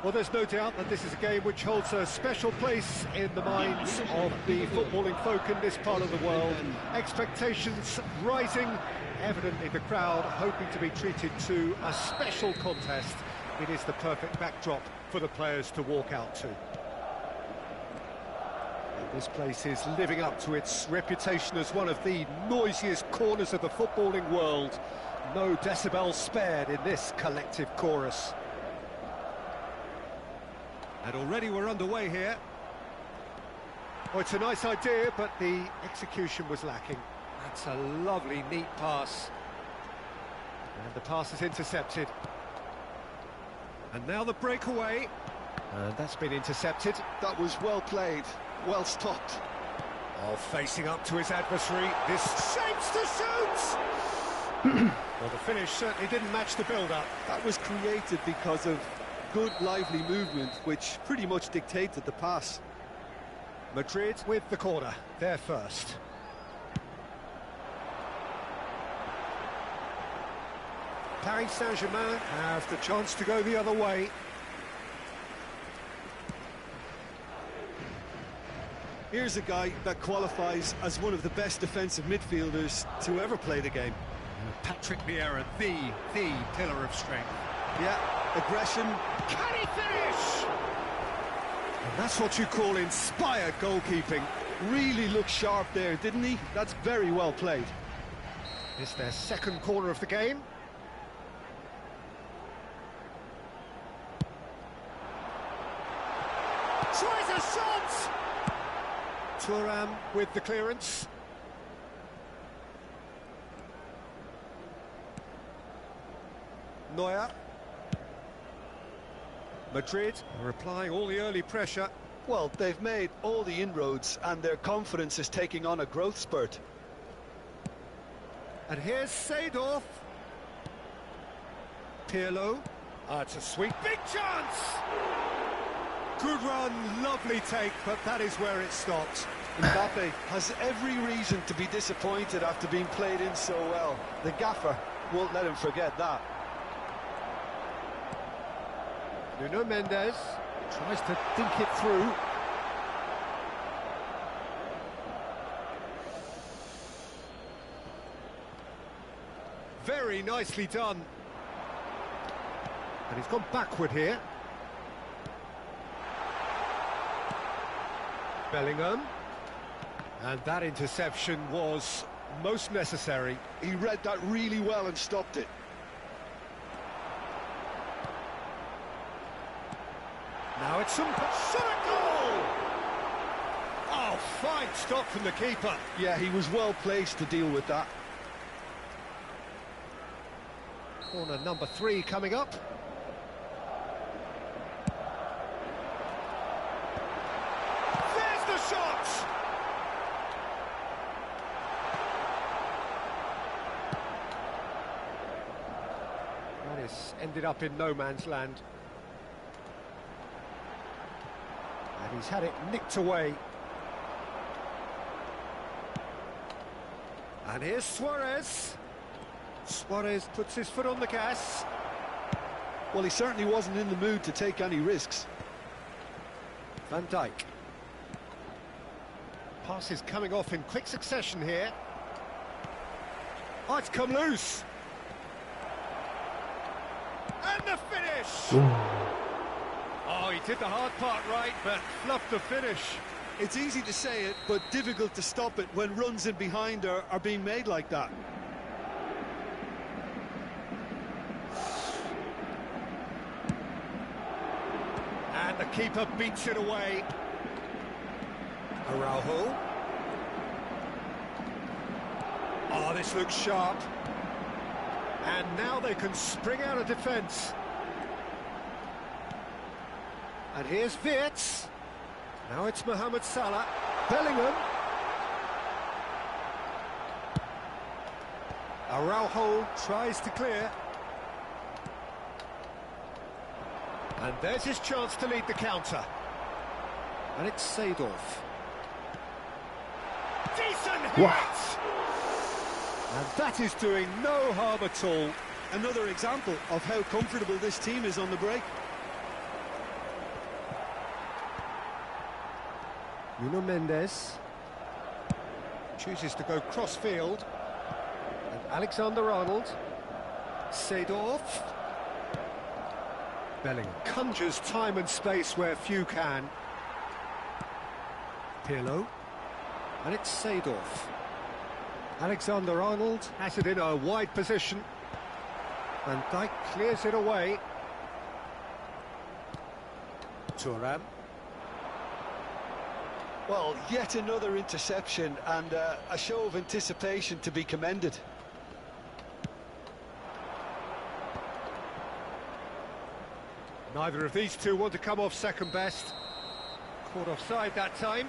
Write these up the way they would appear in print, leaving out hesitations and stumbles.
Well, there's no doubt that this is a game which holds a special place in the minds of the footballing folk in this part of the world. Expectations rising, evidently the crowd hoping to be treated to a special contest. It is the perfect backdrop for the players to walk out to. And this place is living up to its reputation as one of the noisiest corners of the footballing world. No decibels spared in this collective chorus. And already we're underway here. Oh, it's a nice idea, but the execution was lacking. That's a lovely, neat pass. And the pass is intercepted. And now the breakaway. And that's been intercepted. That was well played, well stopped. Oh, facing up to his adversary. This shapes to shoot! Well, the finish certainly didn't match the build-up. That was created because of good, lively movement, which pretty much dictated the pass. Madrid with the corner, they're first. Paris Saint-Germain have the chance to go the other way. Here's a guy that qualifies as one of the best defensive midfielders to ever play the game. Patrick Vieira, the pillar of strength. Yeah, aggression. Can he finish? And that's what you call inspired goalkeeping. Really looked sharp there, didn't he? That's very well played. It's their second corner of the game. Tries a shot! Thuram with the clearance. Neuer. Madrid are applying all the early pressure. Well, they've made all the inroads and their confidence is taking on a growth spurt. And here's Seedorf. Pirlo. It's a sweet, big chance! Good run, lovely take, but that is where it stopped. Mbappe has every reason to be disappointed after being played in so well. The gaffer won't let him forget that. Nuno Mendes tries to think it through. Very nicely done. And he's gone backward here. Bellingham. And that interception was most necessary. He read that really well and stopped it. Now it's some shot at goal! Oh, fine stop from the keeper. Yeah, he was well placed to deal with that. Corner number 3 coming up. There's the shot! That has ended up in no man's land. And he's had it nicked away. And here's Suarez. Suarez puts his foot on the gas. Well, he certainly wasn't in the mood to take any risks. Van Dijk. Passes coming off in quick succession here. Oh, it's come loose. And the finish! Ooh. Oh, he did the hard part right, but fluffed the finish. It's easy to say it, but difficult to stop it when runs in behind are being made like that. And the keeper beats it away. Araujo. Oh, this looks sharp. And now they can spring out of defence. And here's Wirtz. Now it's Mohamed Salah. Bellingham. Araujo tries to clear. And there's his chance to lead the counter. And it's Seedorf. Decent hit! Wow. And that is doing no harm at all. Another example of how comfortable this team is on the break. Nuno Mendes chooses to go cross-field. And Alexander-Arnold. Seedorf. Bellingham conjures time and space where few can. Pirlo. And it's Seedorf. Alexander-Arnold has it in a wide position. Van Dijk clears it away. Thuram. Well, yet another interception and a show of anticipation to be commended. Neither of these two want to come off second best. Caught offside that time.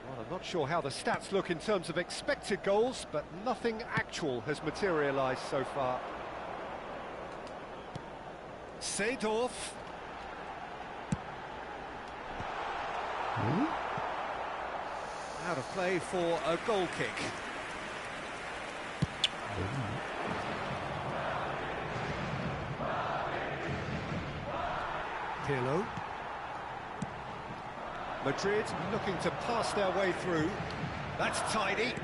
Well, I'm not sure how the stats look in terms of expected goals, but nothing actual has materialised so far. Seedorf. Out of play for a goal kick. Pirlo. Madrid looking to pass their way through. That's tidy.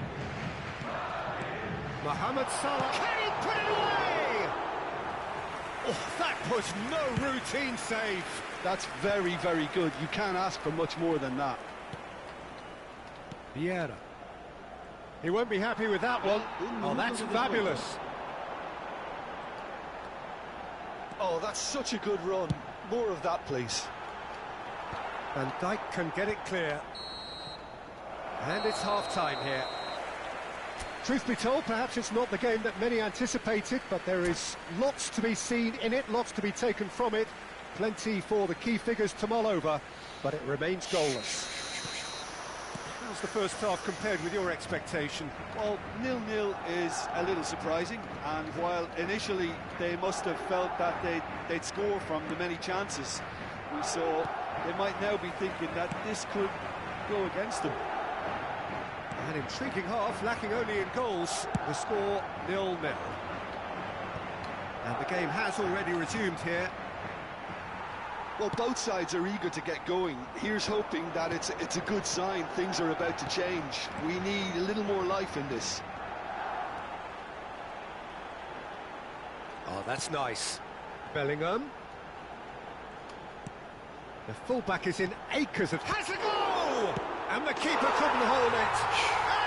Mohamed Salah. Can he put it away? Oh, that was no routine save. That's very, very good. You can't ask for much more than that. Vieira. He won't be happy with that one. Oh, that's fabulous. Oh, that's such a good run. More of that, please. Van Dijk can get it clear. And it's half-time here. Truth be told, perhaps it's not the game that many anticipated, but there is lots to be seen in it, lots to be taken from it. Plenty for the key figures to mull over, but it remains goalless. How's the first half compared with your expectation? Well, 0-0 is a little surprising, and while initially they must have felt that they'd score from the many chances we saw, they might now be thinking that this could go against them. An intriguing half, lacking only in goals. The score 0-0. And the game has already resumed here. Well, both sides are eager to get going. Here's hoping that it's a good sign. Things are about to change. We need a little more life in this. Oh, that's nice. Bellingham. The fullback is in acres of... Has a goal! And the keeper couldn't hold it.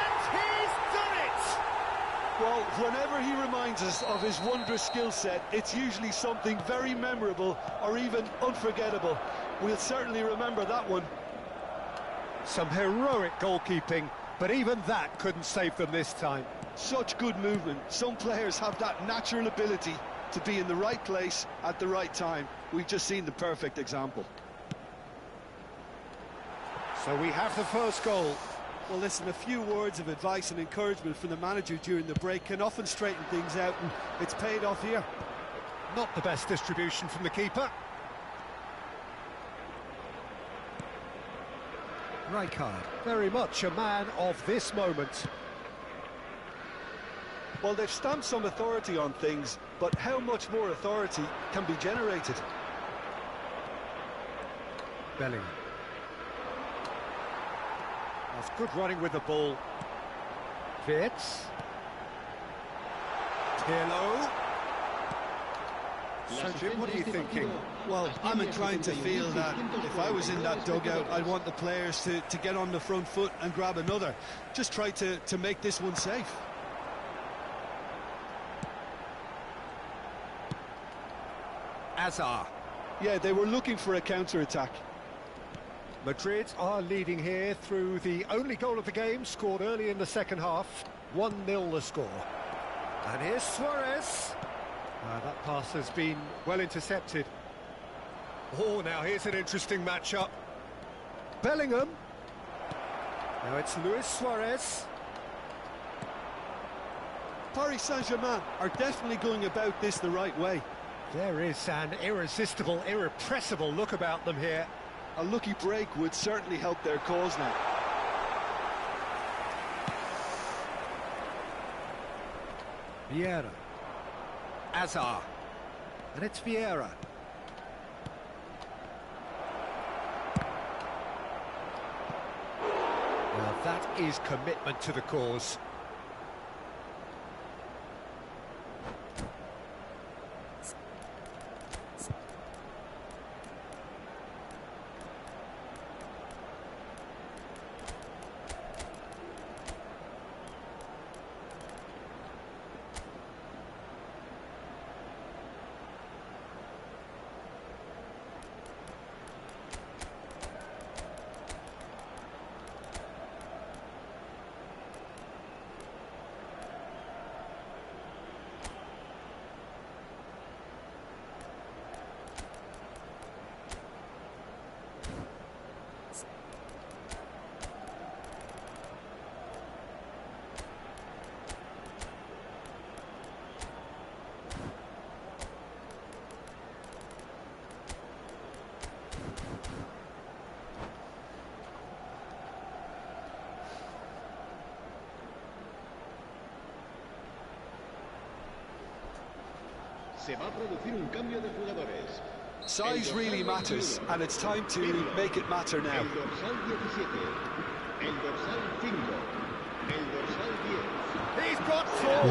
And he's done it! Well, whenever he reminds us of his wondrous skill set, it's usually something very memorable or even unforgettable. We'll certainly remember that one. Some heroic goalkeeping, but even that couldn't save them this time. Such good movement. Some players have that natural ability to be in the right place at the right time. We've just seen the perfect example. So we have the first goal. Well, listen, a few words of advice and encouragement from the manager during the break can often straighten things out, and it's paid off here. Not the best distribution from the keeper. Rijkaard, very much a man of this moment. Well, they've stamped some authority on things, but how much more authority can be generated? Bellingham. That's good running with the ball. Wirtz. Pirlo. So, Jim, what are you thinking? Well, I'm inclined to feel that if I was in that dugout, I'd want the players to get on the front foot and grab another. Just try to make this one safe. Azar. Yeah, they were looking for a counter-attack. Madrid are leading here through the only goal of the game, scored early in the second half. 1-0 the score. And here's Suarez. That pass has been well intercepted. Oh, now here's an interesting matchup. Bellingham. Now it's Luis Suarez. Paris Saint-Germain are definitely going about this the right way. There is an irresistible, irrepressible look about them here. A lucky break would certainly help their cause now. Vieira. Azar. And it's Vieira. Well, that is commitment to the cause. Se va a producir un cambio de jugadores. Size really matters, and it's time to make it matter now. El dorsal 17, el dorsal 5, el dorsal 10. He's got four.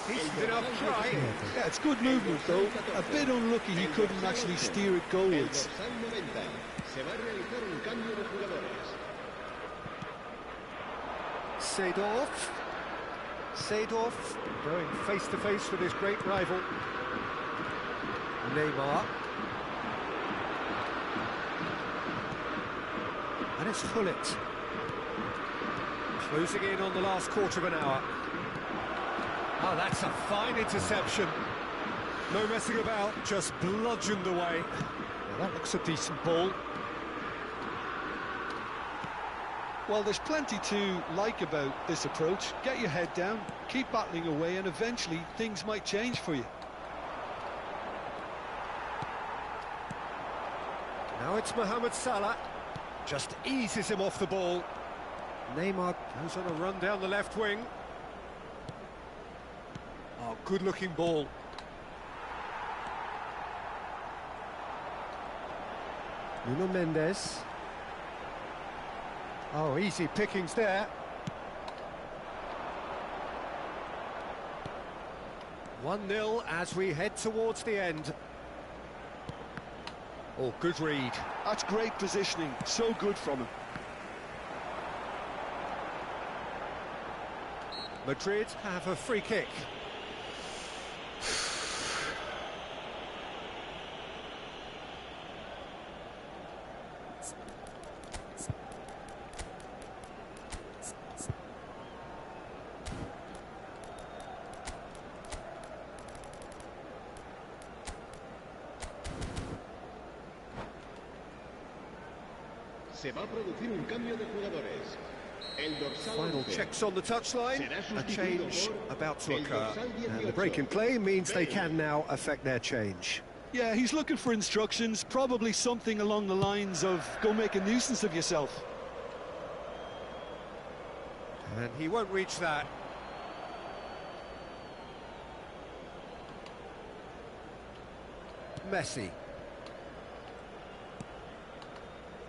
He's enough try. Yeah, it's good movement though. A bit unlucky he couldn't actually steer it El goalwards. dorsal 90, se va a realizar un cambio de jugadores. Seedorf going face to face with his great rival. Neymar. And it's Hullet. Closing in on the last quarter of an hour. Oh, that's a fine interception. No messing about, just bludgeoned away. Now that looks a decent ball. Well, there's plenty to like about this approach. Get your head down, keep battling away, and eventually things might change for you. Now it's Mohamed Salah. Just eases him off the ball. Neymar goes on a run down the left wing. Oh, good-looking ball. Nuno Mendes. Oh, easy pickings there. 1-0 as we head towards the end. Oh, good read. That's great positioning, so good from him. Madrid have a free kick. Se va a producir un cambio de jugadores. El dorsal Final 11 checks on the touchline. será A sustituido change por about to el occur. dorsal And the 18. break in play means they can now affect their change. Yeah, he's looking for instructions, probably something along the lines of go make a nuisance of yourself. And he won't reach that. Messi.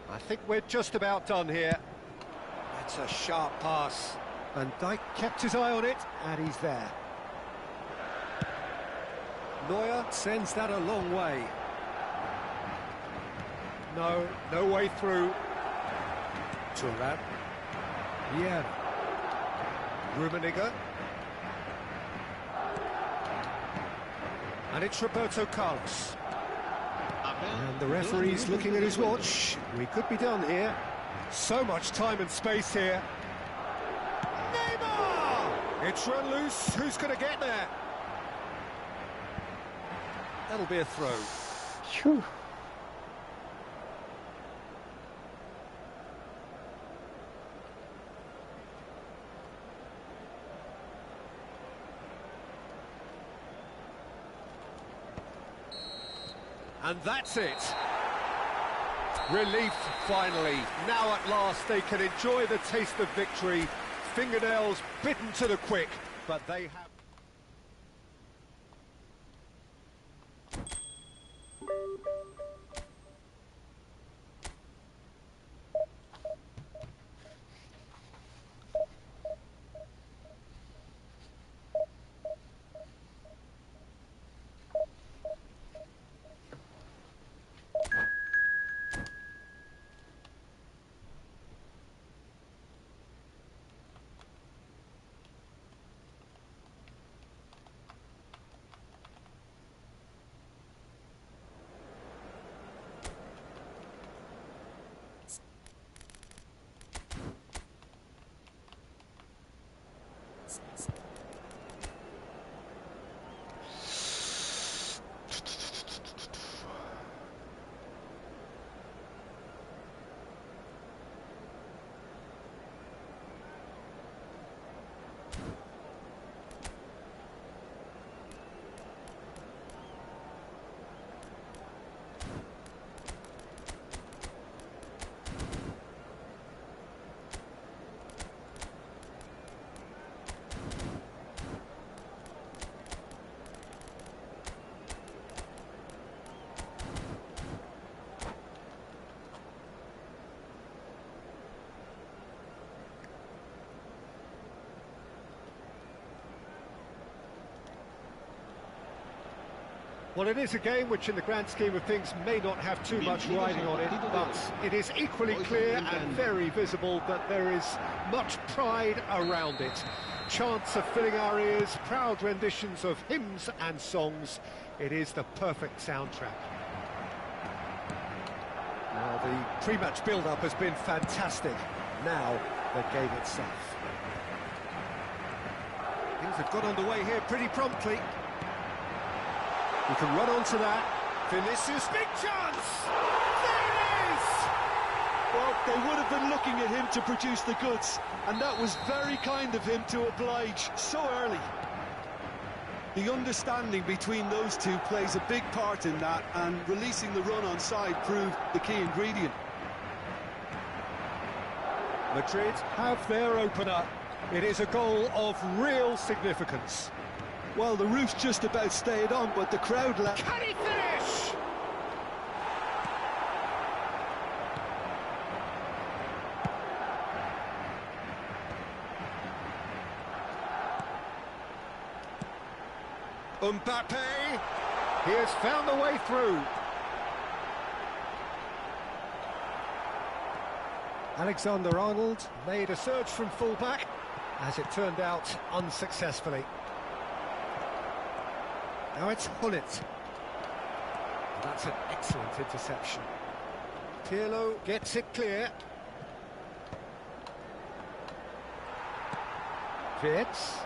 I think we're just about done here. That's a sharp pass. Van Dijk kept his eye on it, and he's there. Neuer sends that a long way. No way through. Thuram. Vieira. Rummenigge. And it's Roberto Carlos. And the referee's looking at his watch. We could be done here. So much time and space here. Neymar! It's run loose. Who's going to get there? That'll be a throw. Phew. And that's it. Relief, finally. Now at last they can enjoy the taste of victory. Fingernails bitten to the quick, but they have... Well, it is a game which in the grand scheme of things may not have too much riding on it, but it is equally clear and very visible that there is much pride around it. Chants are filling our ears, proud renditions of hymns and songs. It is the perfect soundtrack. Well, the pre-match build-up has been fantastic. Now, the game itself. Things have got underway here pretty promptly. We can run on to that. Vinicius, big chance! There it is! Well, they would have been looking at him to produce the goods, and that was very kind of him to oblige so early. The understanding between those two plays a big part in that, and releasing the run on side proved the key ingredient. Madrid have their opener. It is a goal of real significance. Well, the roof's just about stayed on, but the crowd... Can he finish? Mbappe, he has found the way through. Alexander-Arnold made a surge from full-back, as it turned out unsuccessfully. Now it's Hullet. That's an excellent interception. Pirlo gets it clear. Fitz.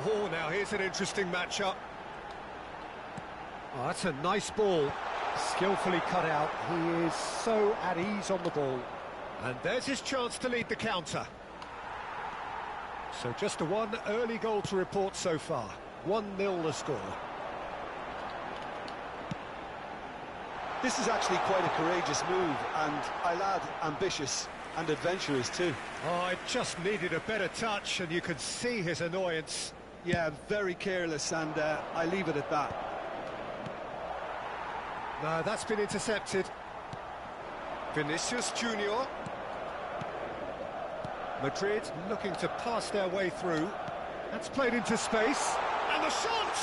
Oh, now here's an interesting matchup. Oh, that's a nice ball. Skillfully cut out. He is so at ease on the ball. And there's his chance to lead the counter. So just the one early goal to report so far. 1-0 the score. This is actually quite a courageous move, and I'll add ambitious and adventurous too. Oh, it just needed a better touch, and you could see his annoyance. Yeah, very careless, and I leave it at that. No, that's been intercepted. Vinicius Junior. Madrid looking to pass their way through. That's played into space. And the shot!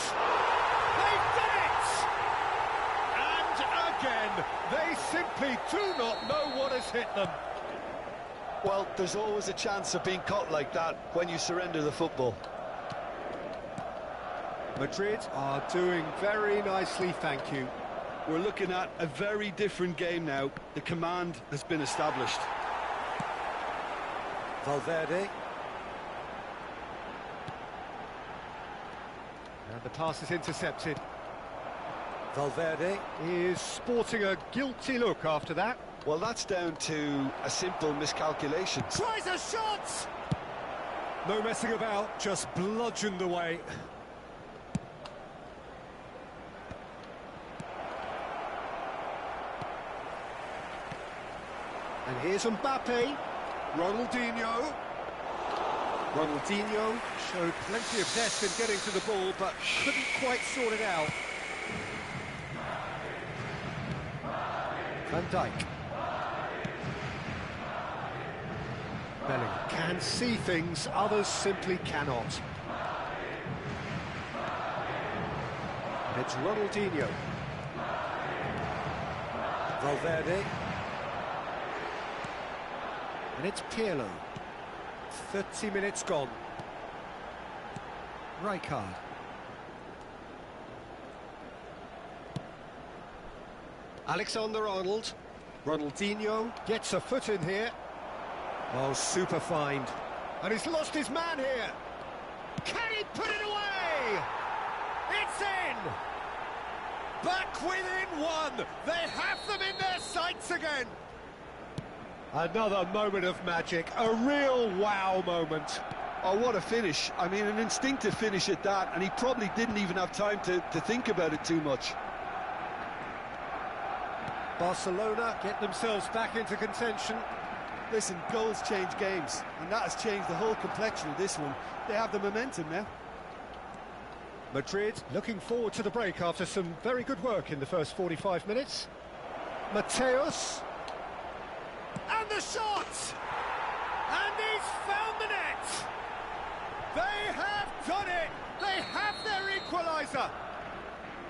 They've done it! And again, they simply do not know what has hit them. Well, there's always a chance of being caught like that when you surrender the football. Madrid are doing very nicely, thank you. We're looking at a very different game now. The command has been established. Valverde. And the pass is intercepted. Valverde is sporting a guilty look after that. Well, that's down to a simple miscalculation. Tries a shot! No messing about, just bludgeoned away. And here's Mbappe. Ronaldinho. Ronaldinho showed plenty of zest in getting to the ball, but couldn't quite sort it out. Van Dijk. Bellingham can see things others simply cannot. And it's Ronaldinho. Valverde. And it's Pirlo. 30 minutes gone. Rijkaard. Alexander-Arnold. Ronaldinho gets a foot in here. Oh, super find. And he's lost his man here. Can he put it away? It's in! Back within one! They have them in their sights again! Another moment of magic, a real wow moment. Oh, what a finish. I mean, an instinctive finish at that, and he probably didn't even have time to think about it too much. Barcelona get themselves back into contention. Listen, goals change games, and that has changed the whole complexion of this one. They have the momentum now. Madrid looking forward to the break after some very good work in the first 45 minutes. Mateus. And the shot! And he's found the net! They have done it! They have their equaliser!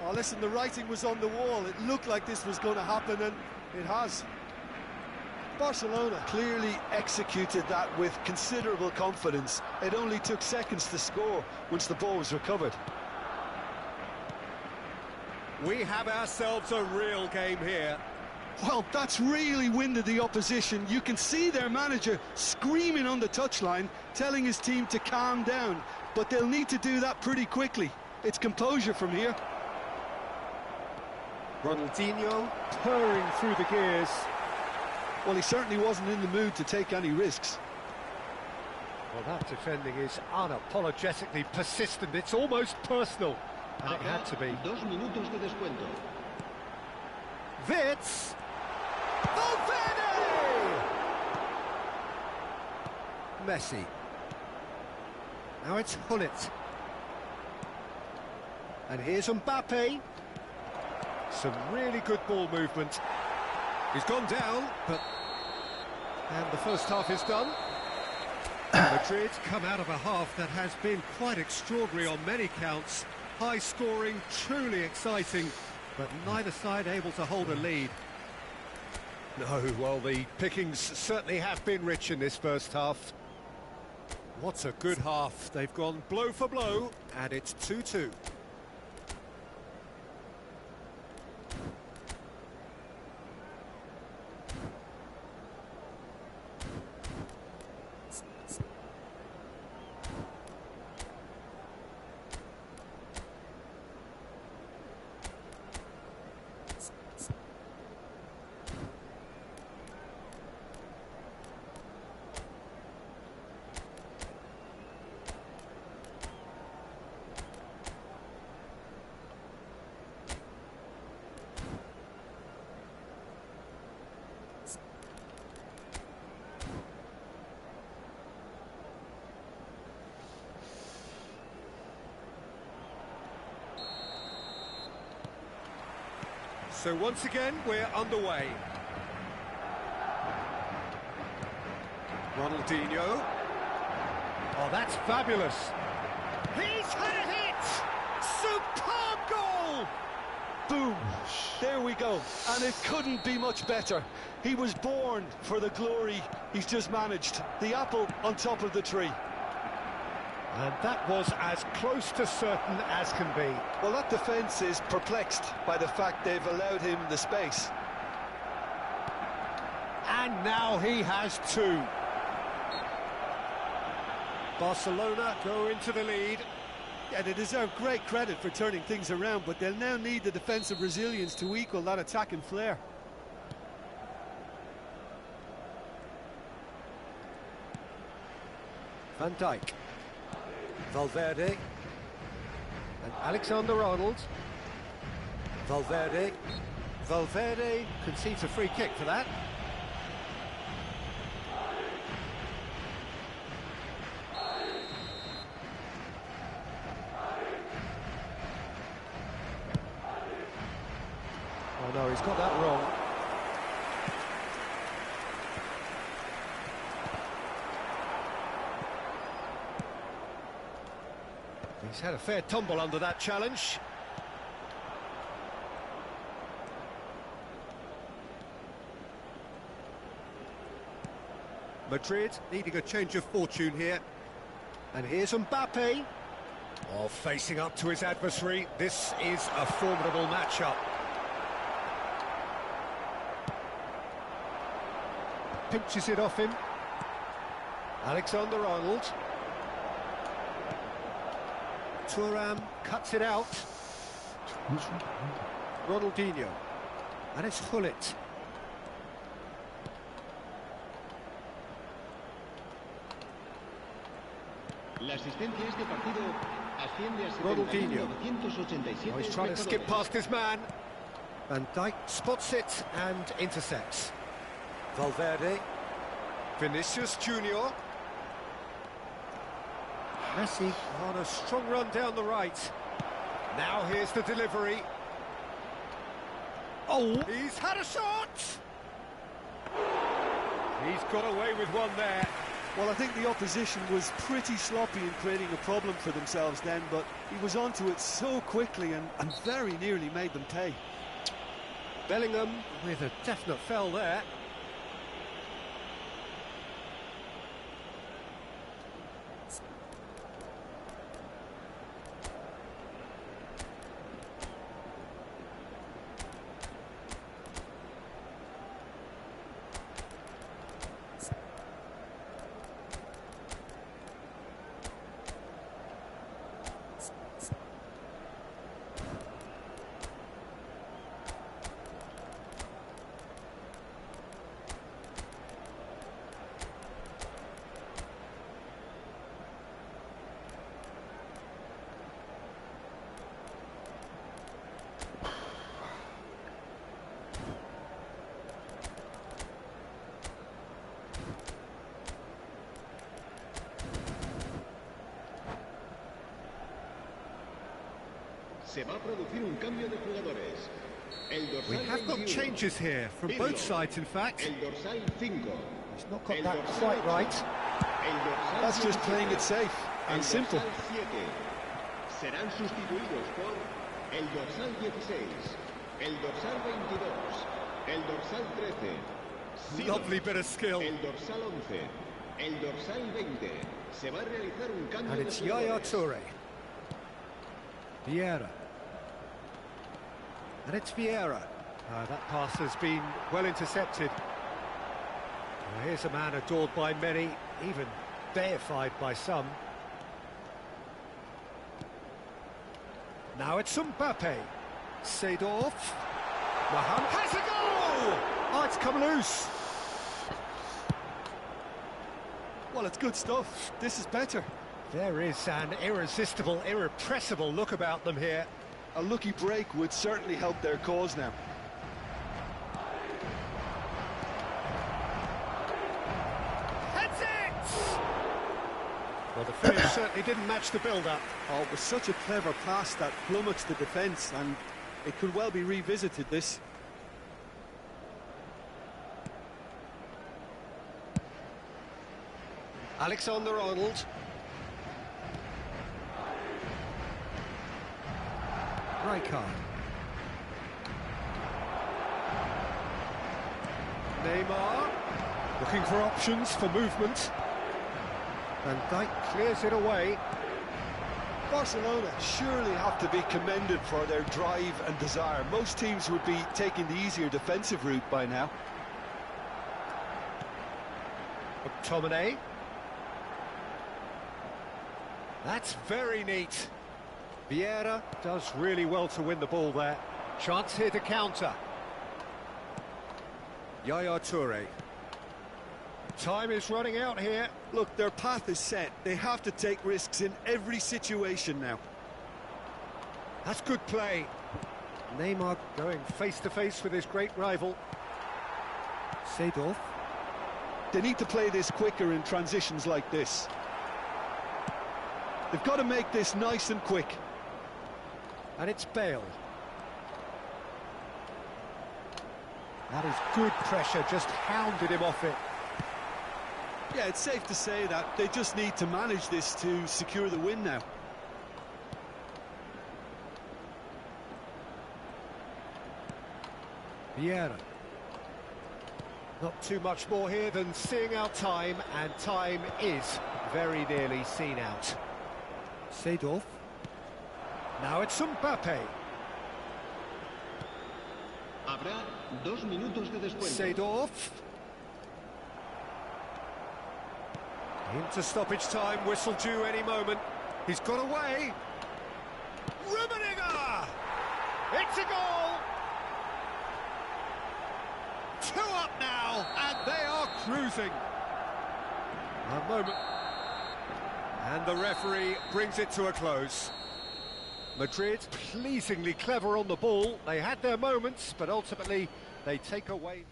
Oh, listen, the writing was on the wall. It looked like this was going to happen, and it has. Barcelona clearly executed that with considerable confidence. It only took seconds to score once the ball was recovered. We have ourselves a real game here. Well, that's really winded the opposition. You can see their manager screaming on the touchline, telling his team to calm down. But they'll need to do that pretty quickly. It's composure from here. Ronaldinho purring through the gears. Well, he certainly wasn't in the mood to take any risks. Well, that defending is unapologetically persistent. It's almost personal. And it had to be. 2 minutos de descuento. Wits! Valverde! Messi. Now it's Hullet. And here's Mbappe. Some really good ball movement. He's gone down, but... And the first half is done. Madrid come out of a half that has been quite extraordinary on many counts. High scoring, truly exciting, but neither side able to hold a lead. No, well, the pickings certainly have been rich in this first half. What's a good half. They've gone blow for blow, and it's 2-2. So once again, we're underway. Ronaldinho. Oh, that's fabulous. He's had a hit! Superb goal! Boom! There we go. And it couldn't be much better. He was born for the glory he's just managed. The apple on top of the tree. And that was as close to certain as can be. Well, that defence is perplexed by the fact they've allowed him the space. And now he has two. Barcelona go into the lead. Yeah, they deserve great credit for turning things around, but they'll now need the defensive resilience to equal that attacking flair. Van Dijk. Valverde. And Alexander-Arnold. Valverde. Valverde concedes a free kick for that. Oh no, he's got that wrong. He's had a fair tumble under that challenge. Madrid needing a change of fortune here. And here's Mbappe. Oh, facing up to his adversary. This is a formidable matchup. Pinches it off him. Alexander-Arnold. Thuram cuts it out. Ronaldinho. And it's Hullet. La asistencia a este partido asciende a Ronaldinho. 70.987 Oh, he's trying to skip past his man. Van Dijk spots it and intercepts. Valverde. Vinicius Junior. Messi on a strong run down the right. Now here's the delivery. Oh, he's had a shot! He's got away with one there. Well, I think the opposition was pretty sloppy in creating a problem for themselves then, but he was onto it so quickly and very nearly made them pay. Bellingham with a definite foul there. Se va a producir un cambio de jugadores. El dorsal We have got 21. changes here from both sides, in fact. El dorsal 5. He's not got El that dorsal quite 8. right. El dorsal That's just 17. playing it safe El and simple. dorsal 7. Serán sustituidos por el dorsal 16, el dorsal 22, el dorsal 13. Sidor, Lovely bit of skill. el dorsal 11, el dorsal 20. Se va a realizar un cambio And de it's Yaya jugadores. Toure. Vieira. And it's Vieira. That pass has been well intercepted. Here's a man adored by many, even deified by some. Now it's Mbappe. Seedorf. Mohamed has a goal! Oh, it's come loose. Well, it's good stuff. This is better. There is an irresistible, irrepressible look about them here. A lucky break would certainly help their cause now. Heads it! Well, the finish certainly didn't match the build-up. Oh, it was such a clever pass that flummoxed the defence, and it could well be revisited, this. Alexander-Arnold. Rijkaard. Neymar. Looking for options for movement. Van Dijk clears it away. Barcelona surely have to be commended for their drive and desire. Most teams would be taking the easier defensive route by now. McTominay. That's very neat. Vieira does really well to win the ball there. Chance here to counter. Yaya Toure. Time is running out here. Look, their path is set. They have to take risks in every situation now. That's good play. Neymar going face-to-face with his great rival. Seedorf. They need to play this quicker in transitions like this. They've got to make this nice and quick. And it's Bale. That is good pressure, just hounded him off it. Yeah, it's safe to say that they just need to manage this to secure the win now. Vieira. Not too much more here than seeing out time, and time is very nearly seen out. Seedorf. Now it's Mbappe. Habrá 2 minutos de descuento. Seedorf. Into stoppage time, whistle due any moment. He's got away. Rummenigge! It's a goal! 2 up now, and they are cruising. A moment. And the referee brings it to a close. Madrid pleasingly clever on the ball. They had their moments, but ultimately they take away.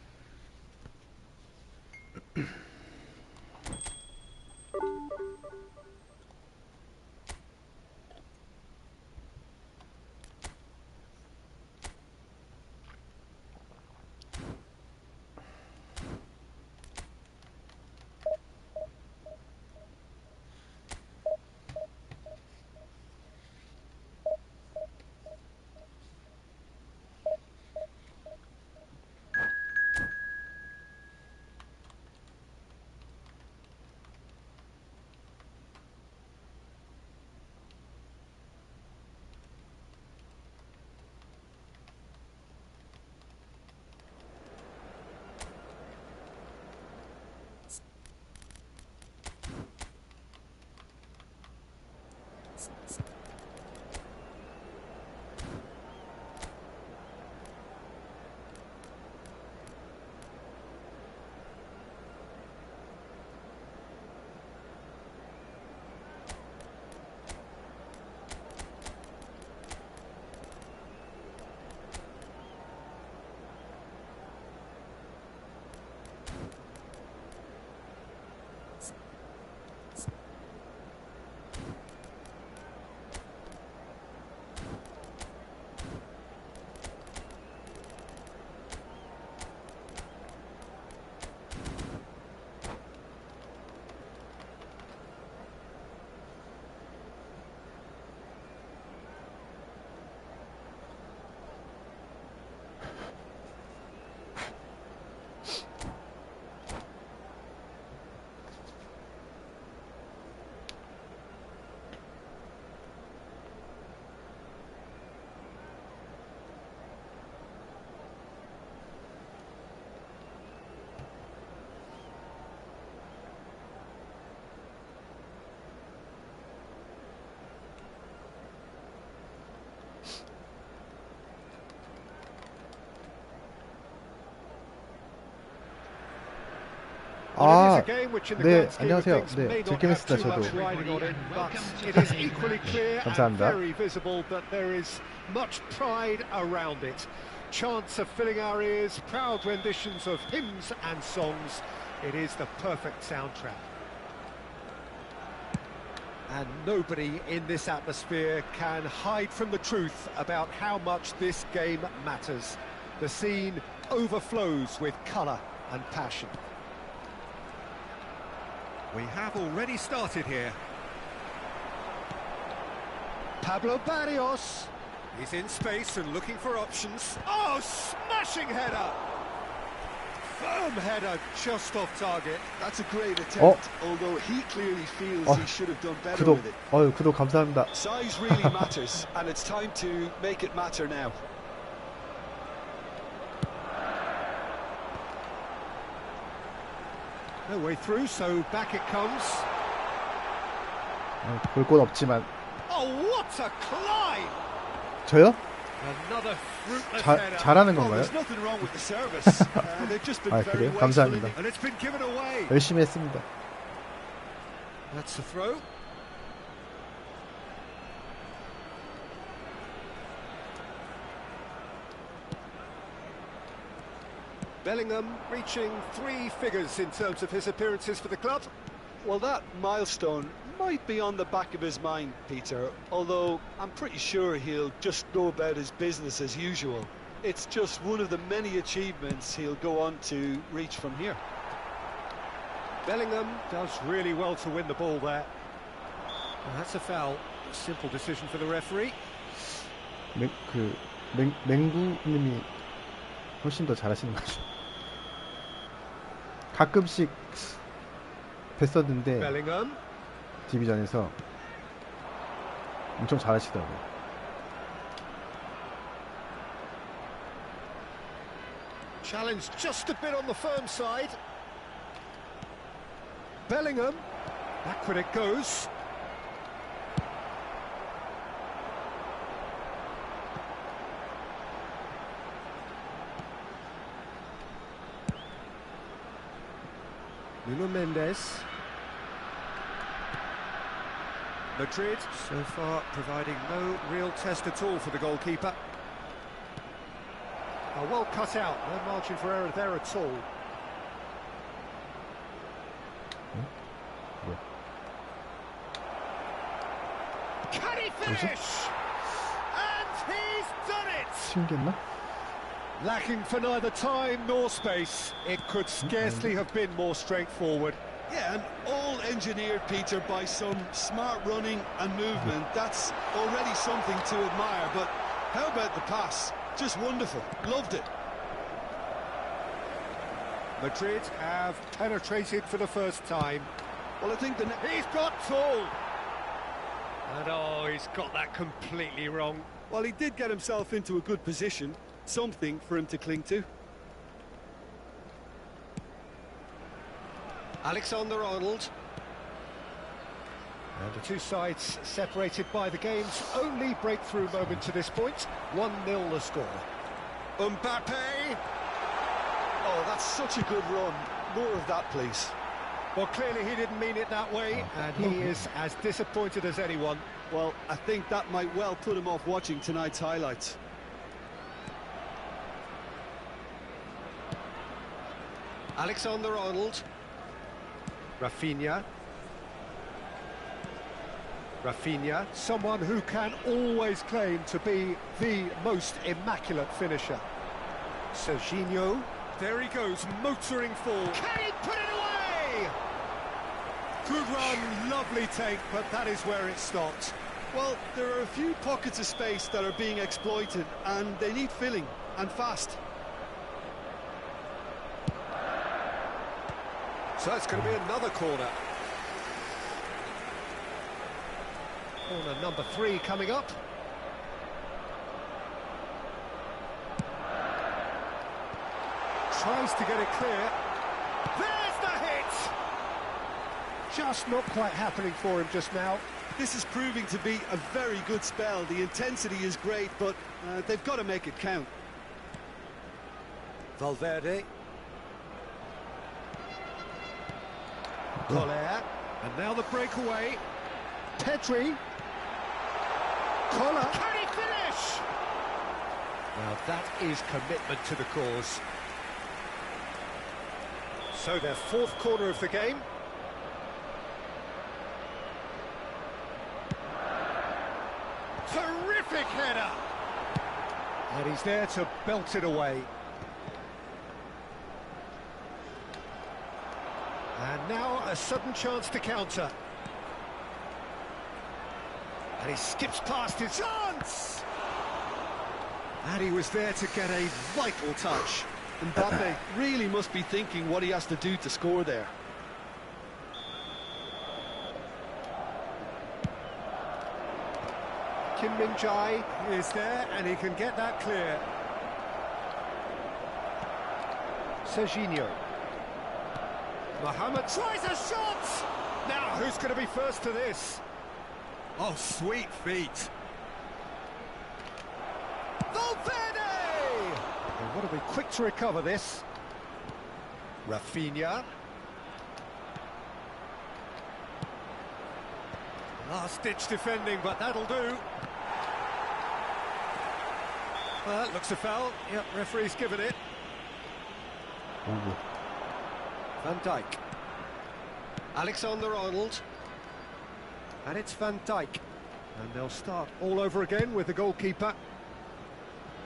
아, 네, 안녕하세요. 네, 즐기고 있습니다, 저도. 감사합니다. Chants of filling our ears, proud renditions of hymns and songs. It is the perfect soundtrack. And nobody in this atmosphere can hide from the truth about how much this game matters. The scene overflows with colour and passion. We have already started here. Pablo Barrios. He's in space and looking for options. Oh, smashing header! Firm header just off target. That's a great attempt, although he clearly feels he should have done better with it. 구독 감사합니다. Size really matters, and it's time to make it matter now. No way through, so back it comes. 볼 곳 없지만. Oh, what a climb! 저요? Another fruitless header. 잘하는 건가요? There's nothing wrong with the service. They've just been very 그래요? 감사합니다. And it's been given away. 열심히 했습니다. That's the throw. Bellingham reaching 3 figures in terms of his appearances for the club. Well, that milestone might be on the back of his mind, Peter, although I'm pretty sure he'll just go about his business as usual. It's just one of the many achievements he'll go on to reach from here. Bellingham does really well to win the ball there. Well, that's a foul. A simple decision for the referee. 맹구님이 훨씬 더 잘하시는 거죠. 가끔씩 뵀었는데 Bellingham. 디비전에서 엄청 잘하시더라고요. Challenge just a bit on the firm side. Bellingham. Backward it goes. Nuno Mendes. Madrid so far providing no real test at all for the goalkeeper. Oh, well cut out, no margin for error there at all. Can he finish? And he's done it! 튕겼나? Lacking for neither time nor space, it could scarcely have been more straightforward. Yeah, and all engineered, Peter, by some smart running and movement. That's already something to admire, but how about the pass? Just wonderful. Loved it. Madrid have penetrated for the first time. Well, I think he's got tall! And oh, he's got that completely wrong. Well, he did get himself into a good position. Something for him to cling to. Alexander-Arnold. And the two sides separated by the game's only breakthrough moment to this point. 1-0 the score. Mbappe! Oh, that's such a good run. More of that, please. Well, clearly he didn't mean it that way, and he is as disappointed as anyone. Well, I think that might well put him off watching tonight's highlights. Alexander-Arnold. Rafinha. Rafinha, someone who can always claim to be the most immaculate finisher. Serginho. There he goes, motoring forward. Can he put it away? Good run, lovely take, but that is where it stopped. Well, there are a few pockets of space that are being exploited, and they need filling, and fast. So it's going to be another corner. Corner number 3 coming up. Tries to get it clear. There's the hit! Just not quite happening for him just now. This is proving to be a very good spell. The intensity is great, but they've got to make it count. Valverde. Koller, and now the breakaway. Pedri. Koller. Can he finish? Now that is commitment to the cause. So their 4th corner of the game. Terrific header. And he's there to belt it away. And now a sudden chance to counter. And he skips past his chance! And he was there to get a vital touch. Mbappe really must be thinking what he has to do to score there. Kim Min-jae is there, and he can get that clear. Serginho. Mohamed tries a shot! Now, who's going to be first to this? Oh, sweet feet. Valverde! And what are we quick to recover this? Rafinha. Last-ditch defending, but that'll do. Well, that looks a foul. Yep, referee's given it. Van Dijk. Alexander-Arnold. And it's Van Dijk. And they'll start all over again with the goalkeeper.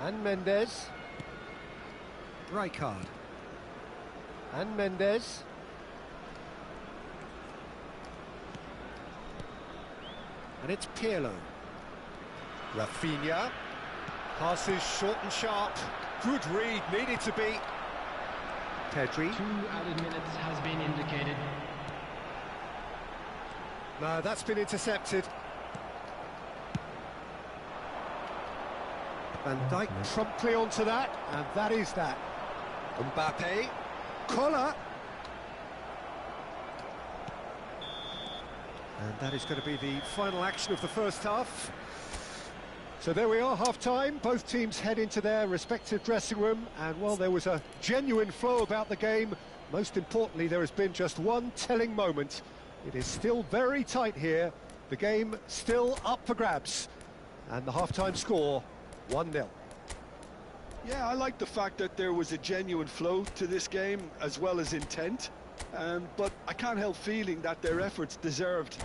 And Mendes. Rijkaard. And Mendes. And it's Pirlo. Rafinha. Passes short and sharp. Good read, needed to be. Pedri. 2 added minutes has been indicated. No, that's been intercepted. Van Dijk promptly onto that, and that is that. Mbappe. Koller. And that is going to be the final action of the first half. So there we are, half-time. Both teams head into their respective dressing room, and well, there was a genuine flow about the game. most importantly, there has been just one telling moment. It is still very tight here. The game still up for grabs. And the half-time score, 1-0. Yeah, I like the fact that there was a genuine flow to this game, as well as intent. But I can't help feeling that their efforts deserved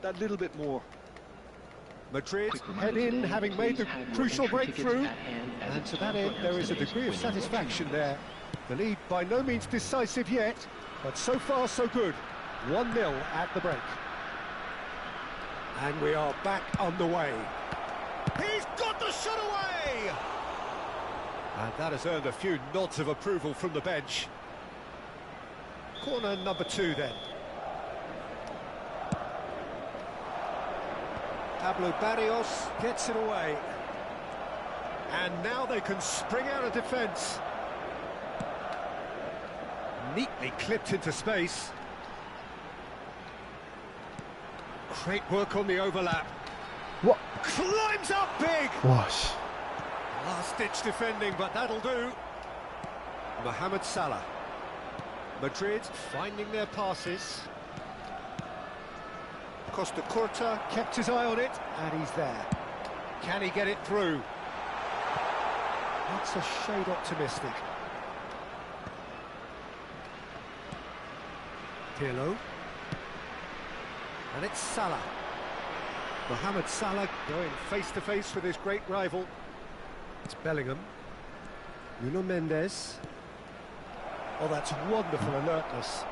that little bit more. Madrid head in, having made the crucial breakthrough. And to that end, there is a degree of satisfaction there. The lead by no means decisive yet, but so far so good. 1-0 at the break. And we are back on the way. He's got the shot away! And that has earned a few nods of approval from the bench. Corner number 2 then. Pablo Barrios gets it away. And now they can spring out of defence. Neatly clipped into space. Great work on the overlap. What? Climbs up big! Wash. Last-ditch defending, but that'll do. Mohamed Salah. Madrid finding their passes. Costa Curta kept his eye on it, and he's there. Can he get it through? That's a shade optimistic. Pirlo. And it's Salah. Mohamed Salah going face-to-face with his great rival. It's Bellingham. Nuno Mendes. Oh, that's wonderful alertness.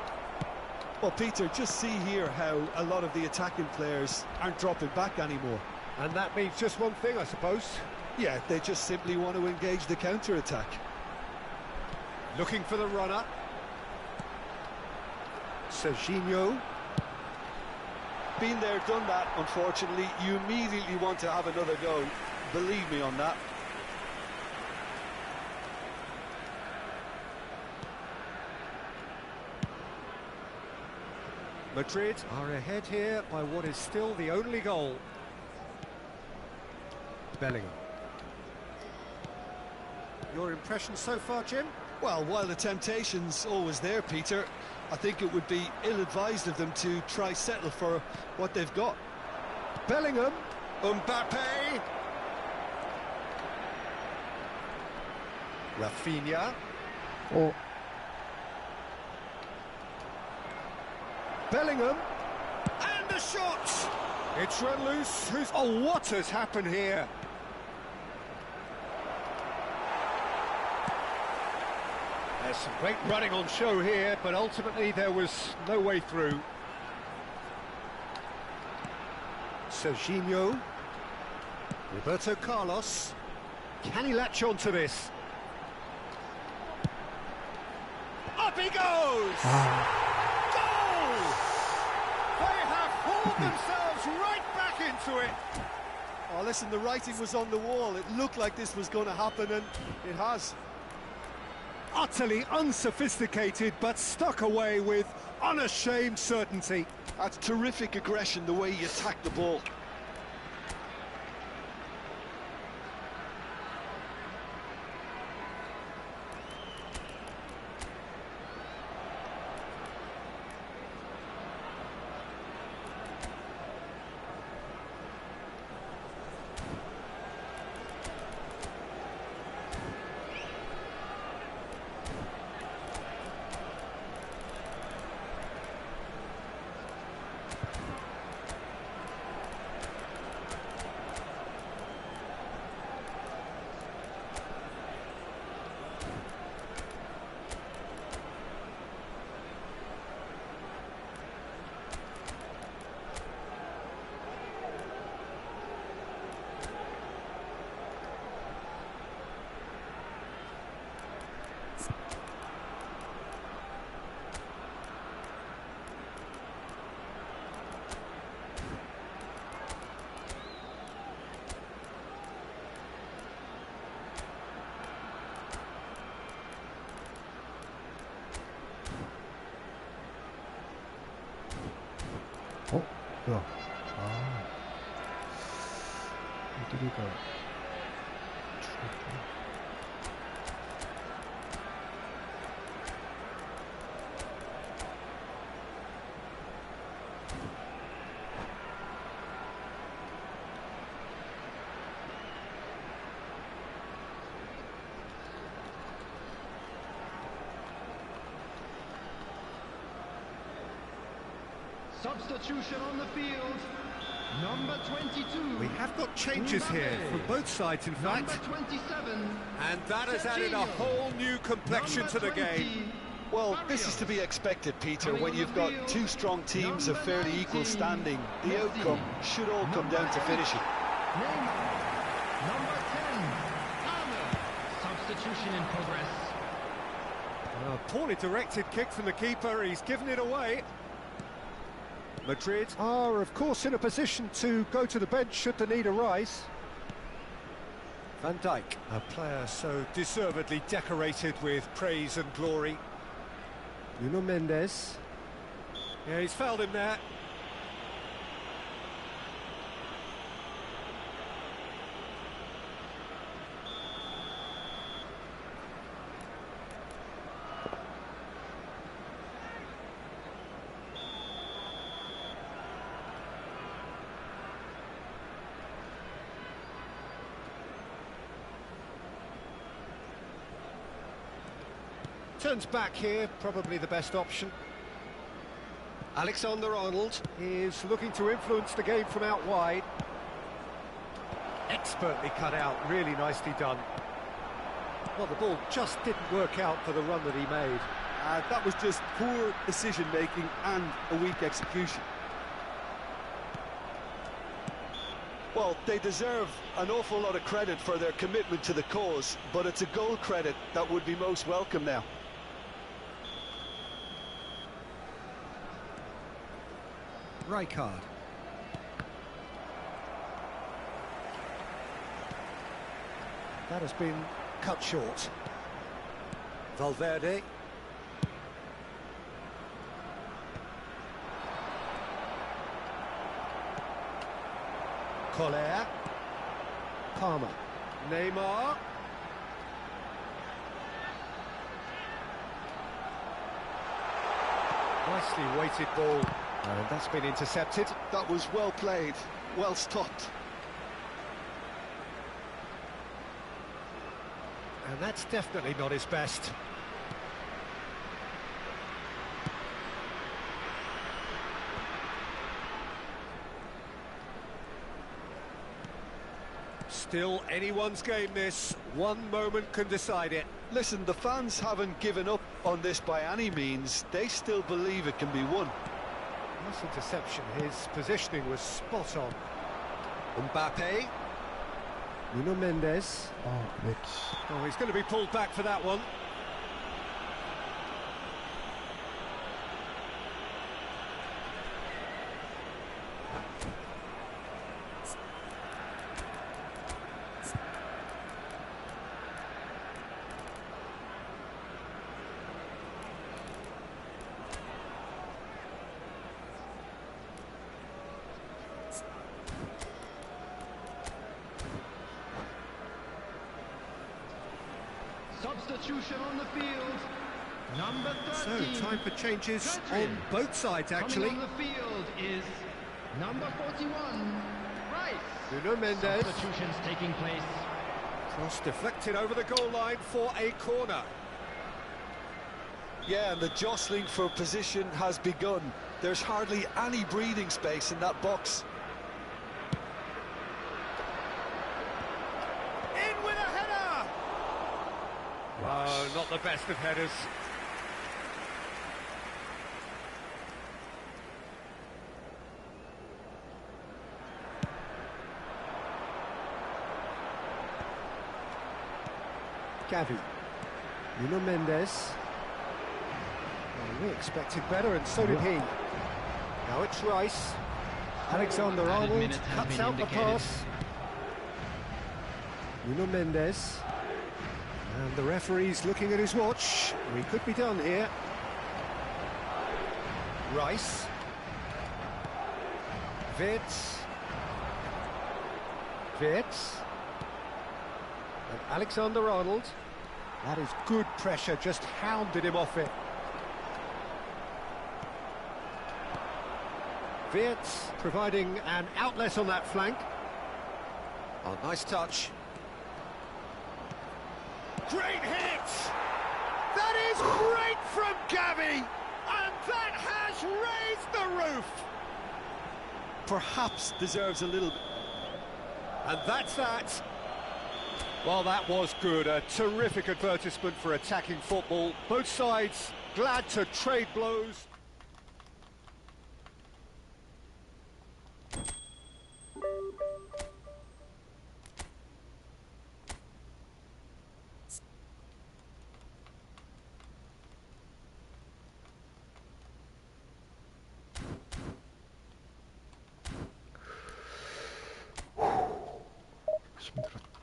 Well, Peter, just see here how a lot of the attacking players aren't dropping back anymore. And that means just one thing, I suppose. Yeah, they just simply want to engage the counter-attack. Looking for the runner. Serginho. Been there, done that, unfortunately. You immediately want to have another go. Believe me on that. Madrid are ahead here by what is still the only goal. Bellingham. Your impression so far, Jim? Well, while the temptation's always there, Peter, I think it would be ill-advised of them to try settle for what they've got. Bellingham. Mbappe. Rafinha. Oh. Bellingham. And the shot! It's run loose. Oh, what has happened here? There's some great running on show here, but ultimately there was no way through. Serginho. Roberto Carlos. Can he latch on to this? Up he goes! Goal! They have hauled themselves right back into it. Oh, listen, the writing was on the wall. It looked like this was going to happen, and it has. Utterly unsophisticated, but stuck away with unashamed certainty. That's terrific aggression, the way he attacked the ball. 어? 뭐야? 아. 이들이가 죽었구나. Substitution on the field. Number 22. We have got changes here from both sides, in fact. Number 27. And that has added a whole new complexion to the game. Well, this is to be expected, Peter, when you've got two strong teams of fairly equal standing. The outcome should all come down to finishing. Number 10. Substitution in progress. A poorly directed kick from the keeper, he's given it away. Madrid are, of course, in a position to go to the bench should the need arise. Van Dijk, a player so deservedly decorated with praise and glory. Nuno Mendes. Yeah, he's fouled him there. Turns back here, probably the best option. Alexander-Arnold is looking to influence the game from out wide. Expertly cut out, really nicely done. Well, the ball just didn't work out for the run that he made. That was just poor decision-making and a weak execution. Well, they deserve an awful lot of credit for their commitment to the cause, but it's a goal credit that would be most welcome now. Rijkaard. That has been cut short. Valverde. Collier. Palmer. Neymar. Nicely weighted ball. And that's been intercepted. That was well played, well stopped. And that's definitely not his best. Still anyone's game, this. One moment can decide it. Listen, the fans haven't given up on this by any means. They still believe it can be won. Nice interception, his positioning was spot on. Mbappe. Nuno Mendes. Oh, he's going to be pulled back for that one. Substitution on the field. Number 13. So, time for changes on both sides, actually. Coming on the field is number 41, Rice. Nuno Mendes. Substitutions taking place. Cross deflected over the goal line for a corner. Yeah, and the jostling for position has begun. There's hardly any breathing space in that box. In with a header! Oh, not the best of headers. Gavi. Nuno Mendes. Well, we expected better, and so did he. Now it's Rice. Alexander-Arnold cuts out the pass. Nuno Mendes. And the referee's looking at his watch. We could be done here. Rice. Wirtz. And Alexander-Arnold. That is good pressure, just hounded him off it. Wirtz providing an outlet on that flank. Oh, nice touch. Great hit! That is great from Gavi! And that has raised the roof! perhaps deserves a little bit. And that's that. Well, that was good. A terrific advertisement for attacking football. Both sides glad to trade blows. 힘들었다.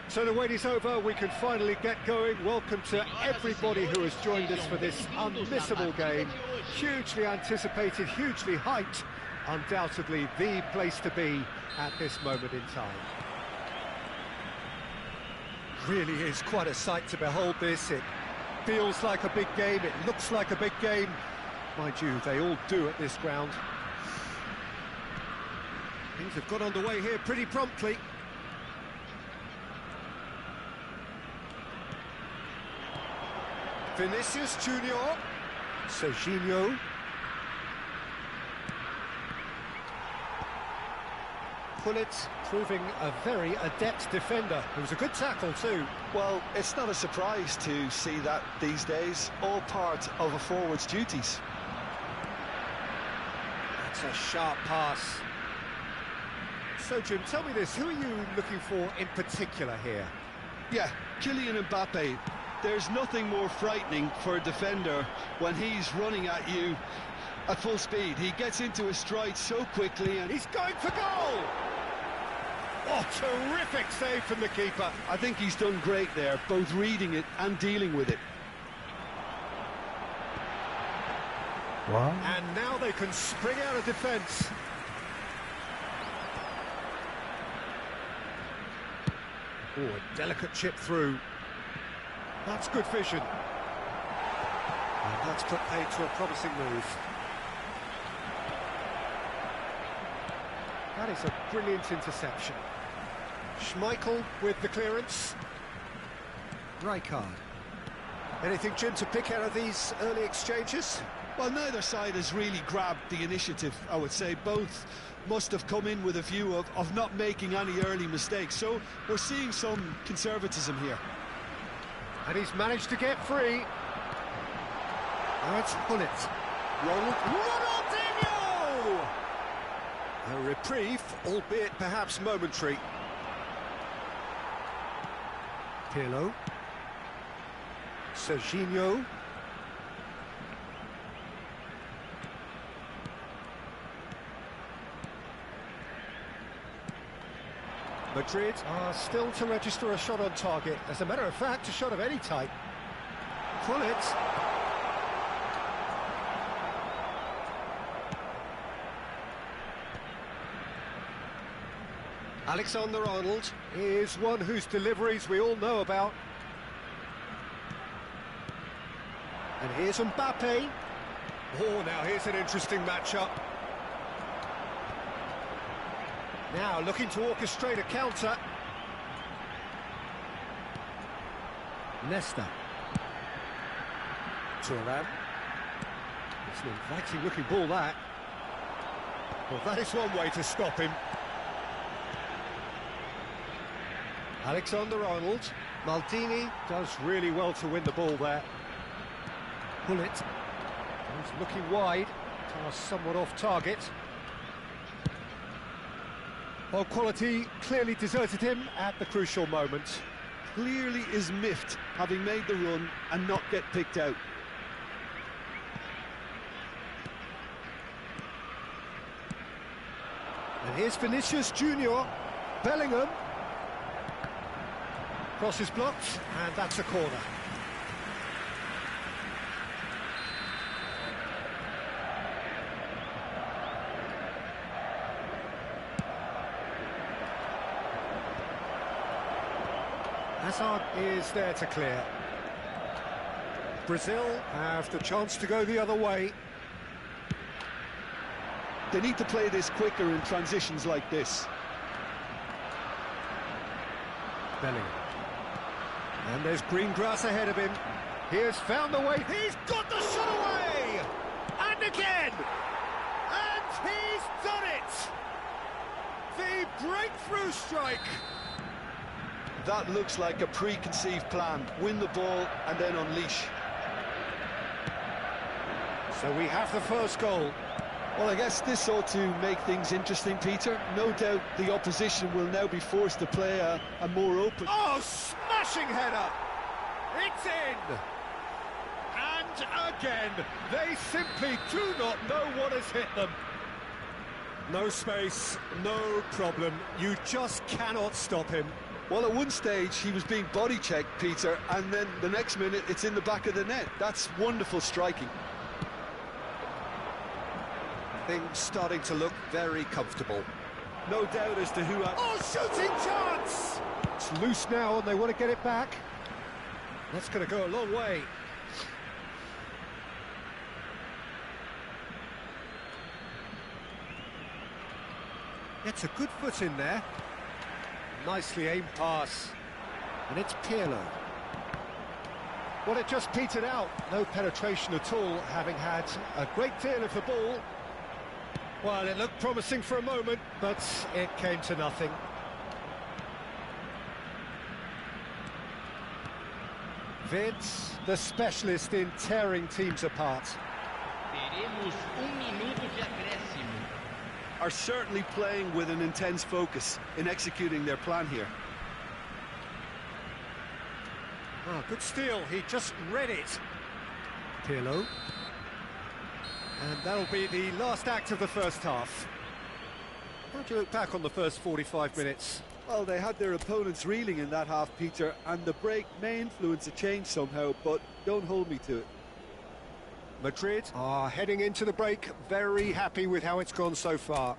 So the wait is over, we can finally get going. Welcome to everybody who has joined us for this unmissable game. Hugely anticipated, hugely hyped. Undoubtedly the place to be at this moment in time. Really is quite a sight to behold this. It feels like a big game, it looks like a big game. Mind you, they all do at this ground. Things have got underway here pretty promptly. Vinicius Junior, Serginho, Pullet proving a very adept defender. It was a good tackle too. Well, it's not a surprise to see that these days, all part of a forward's duties. That's a sharp pass. So Jim, tell me this, who are you looking for in particular here? Yeah, Kylian Mbappe. There's nothing more frightening for a defender when he's running at you at full speed. He gets into a stride so quickly and he's going for goal! Oh, terrific save from the keeper. I think he's done great there, both reading it and dealing with it. Wow. And now they can spring out of defence. Oh, a delicate chip through. That's good vision. And that's put paid to a promising move. That is a brilliant interception. Schmeichel with the clearance. Rijkaard. Anything, Jim, to pick out of these early exchanges? Well, neither side has really grabbed the initiative, I would say. Both must have come in with a view of not making any early mistakes. So we're seeing some conservatism here. And he's managed to get free. That's Pullet. Ronaldinho! A reprieve, albeit perhaps momentary. Pirlo. Serginho. Madrid are still to register a shot on target. As a matter of fact, a shot of any type. Pullet. Alexander-Arnold is one whose deliveries we all know about. And here's Mbappe. Oh, now here's an interesting matchup. Now looking to orchestrate a counter. Nesta. Thuram. It's an inviting looking ball, that. Well, that is one way to stop him. Alexander-Arnold. Maldini does really well to win the ball there. Bullet. He's looking wide. Pass somewhat off target. Well, quality clearly deserted him at the crucial moment. Clearly is miffed, having made the run and not get picked out. And here's Vinicius Junior. Bellingham. Cross is blocked, and that's a corner. Hazard is there to clear. Brazil have the chance to go the other way. They need to play this quicker in transitions like this. Bellingham. And there's green grass ahead of him. He has found the way. He's got the shot away! And again! And he's done it! The breakthrough strike! That looks like a preconceived plan. Win the ball and then unleash. So we have the first goal. Well, I guess this ought to make things interesting, Peter. No doubt the opposition will now be forced to play a more open... Oh, smashing header! It's in! And again, they simply do not know what has hit them. No space, no problem. You just cannot stop him. Well, at one stage, he was being body-checked, Peter, and then the next minute, it's in the back of the net. That's wonderful striking. Things starting to look very comfortable. No doubt as to who... Oh, shooting chance! It's loose now, and they want to get it back. That's going to go a long way. Gets a good foot in there. Nicely aimed pass. And it's Pirlo. Well, it just petered out. No penetration at all, having had a great deal of the ball. Well, it looked promising for a moment, but it came to nothing. Vince, the specialist in tearing teams apart. Teremos minuto de acréscimo. Are certainly playing with an intense focus in executing their plan here. Oh, good steal. He just read it. Pirlo. And that'll be the last act of the first half. How do you look back on the first 45 minutes? Well, they had their opponents reeling in that half, Peter, and the break may influence a change somehow, but don't hold me to it. Madrid are heading into the break, very happy with how it's gone so far.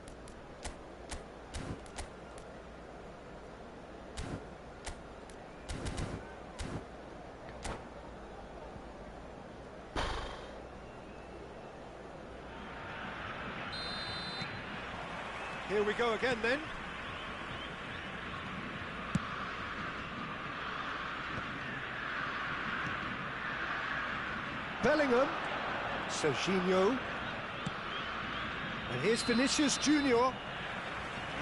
Here we go again then. Bellingham. Serginho. And here's Vinicius Junior.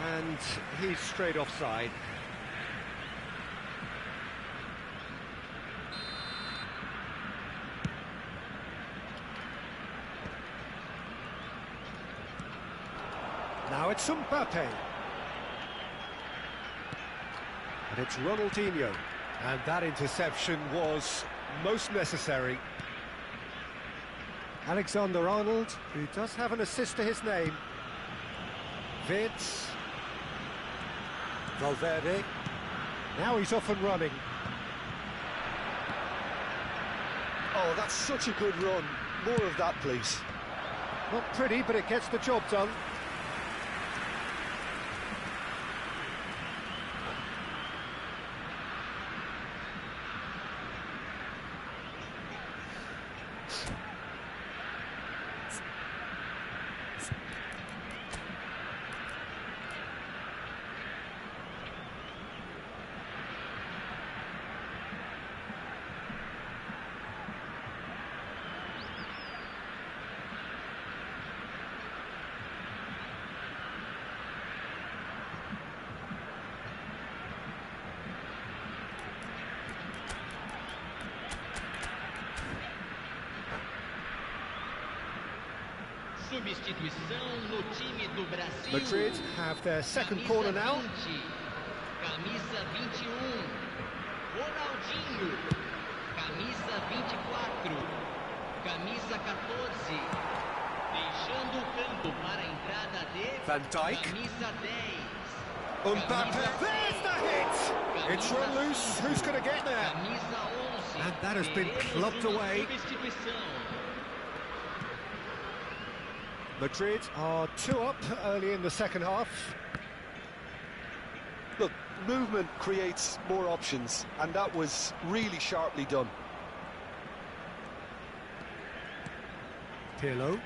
And he's straight offside. Now it's Mbappe. And it's Ronaldinho. And that interception was most necessary. Alexander-Arnold, who does have an assist to his name. Vince. Valverde. Now he's off and running. Oh, that's such a good run. More of that, please. Not pretty, but it gets the job done. Substituição no time do Brasil. Madrid have their second corner now. Camisa 21, Ronaldinho. Camisa 24, camisa 14. Deixando o campo para a entrada de Van Dijk. Camisa 10. Mbappe, there's the hit! It's run loose, who's going to get there? Camisa 11. And that has been clubbed away. Substituição. Madrid are 2 up early in the second half. Look, movement creates more options, and that was really sharply done. Pirlo.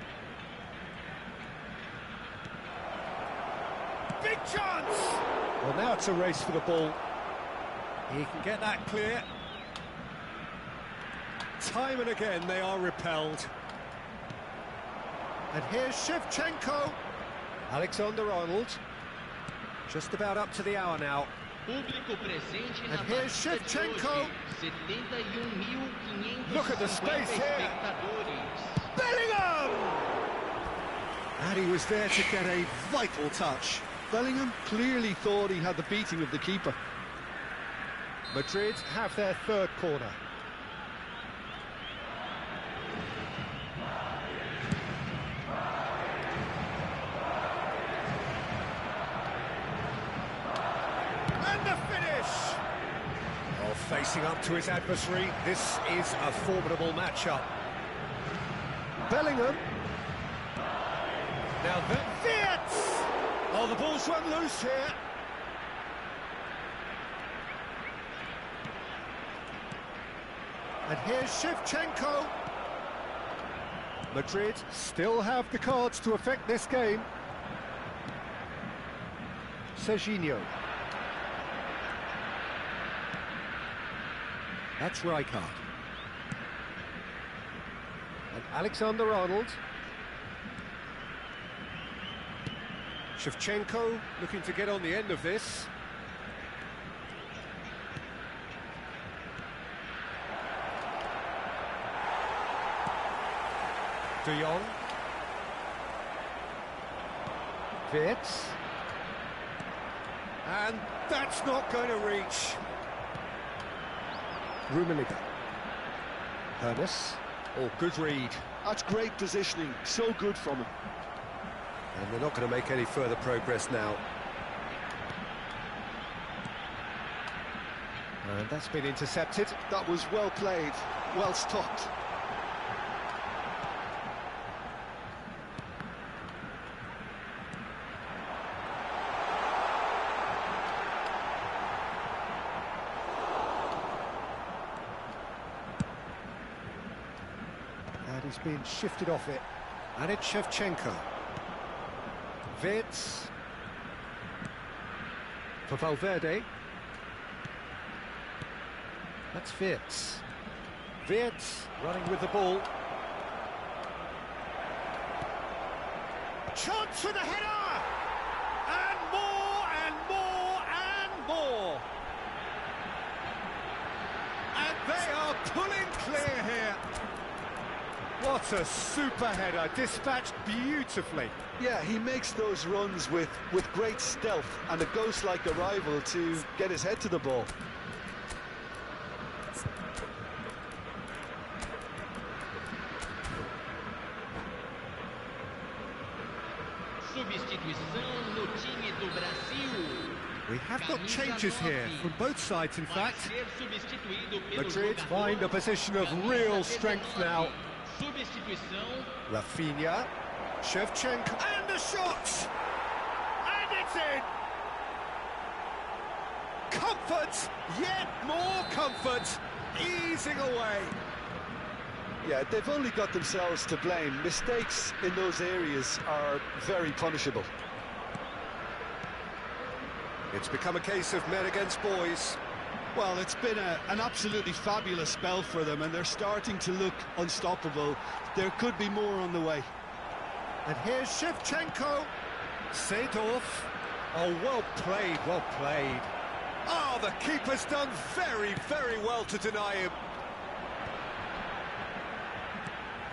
Big chance! Well, now it's a race for the ball. He can get that clear. Time and again they are repelled. And here's Shevchenko. Alexander-Arnold. Just about up to the hour now. Público presente And na here's partida de Shevchenko. hoje. 71.550 Look at the space here. espectadores. Bellingham! And he was there to get a vital touch. Bellingham clearly thought he had the beating of the keeper. Madrid have their third corner. And the finish! Well, facing up to his adversary, this is a formidable matchup. Bellingham. Now the Fiat! Oh, the ball's run loose here. And here's Shevchenko. Madrid still have the cards to affect this game. Serginho. That's Rijkaard. And Alexander-Arnold. Shevchenko looking to get on the end of this. De Jong. Wirtz. And that's not going to reach. Rummenigge. Hermes. Oh, good read. That's great positioning, so good from him. And they're not going to make any further progress now. And that's been intercepted. That was well played, well stopped. And he's been shifted off it. And it's Shevchenko. Wirtz. For Valverde. That's Wirtz. Wirtz running with the ball. Chance for the header! And more, and more, and more! And they are pulling clear here. What a super header, dispatched beautifully. Yeah, he makes those runs with great stealth and a ghost-like arrival to get his head to the ball. Substituição no time do Brasil. We have got changes here, from both sides in Vai fact. ser substituído pelo Madrid jogador find a position of camisa real strength 19. now. Substituição. Rafinha, Shevchenko, and the shot! And it's in! Comfort, yet more comfort, easing away. Yeah, they've only got themselves to blame. Mistakes in those areas are very punishable. It's become a case of men against boys. Well, it's been an absolutely fabulous spell for them, and they're starting to look unstoppable. There could be more on the way. And here's Shevchenko. Seedorf. Oh, well played, well played. Oh, the keeper's done very, very well to deny him.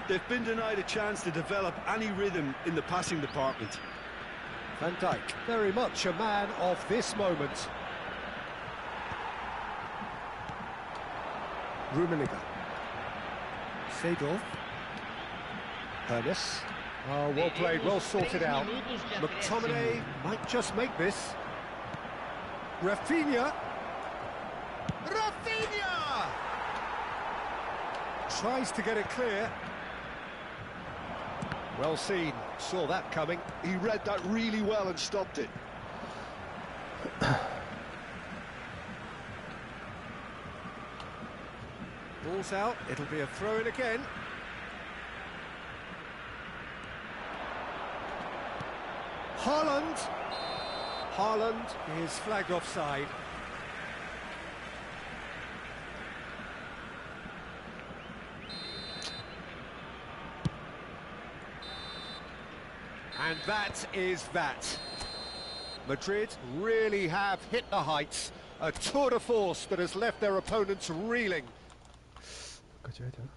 they've been denied a chance to develop any rhythm in the passing department. Van Dijk, very much a man of this moment. Rummenigge. Seedorf. Ernest. Oh, well played, well sorted out. McTominay might just make this. Rafinha. Rafinha! Tries to get it clear. Well seen, saw that coming. He read that really well and stopped it. Ball's out, it'll be a throw-in again. Haaland is flagged offside. And that is that. Madrid really have hit the heights. A tour de force that has left their opponents reeling. 끝까지 해야 되나?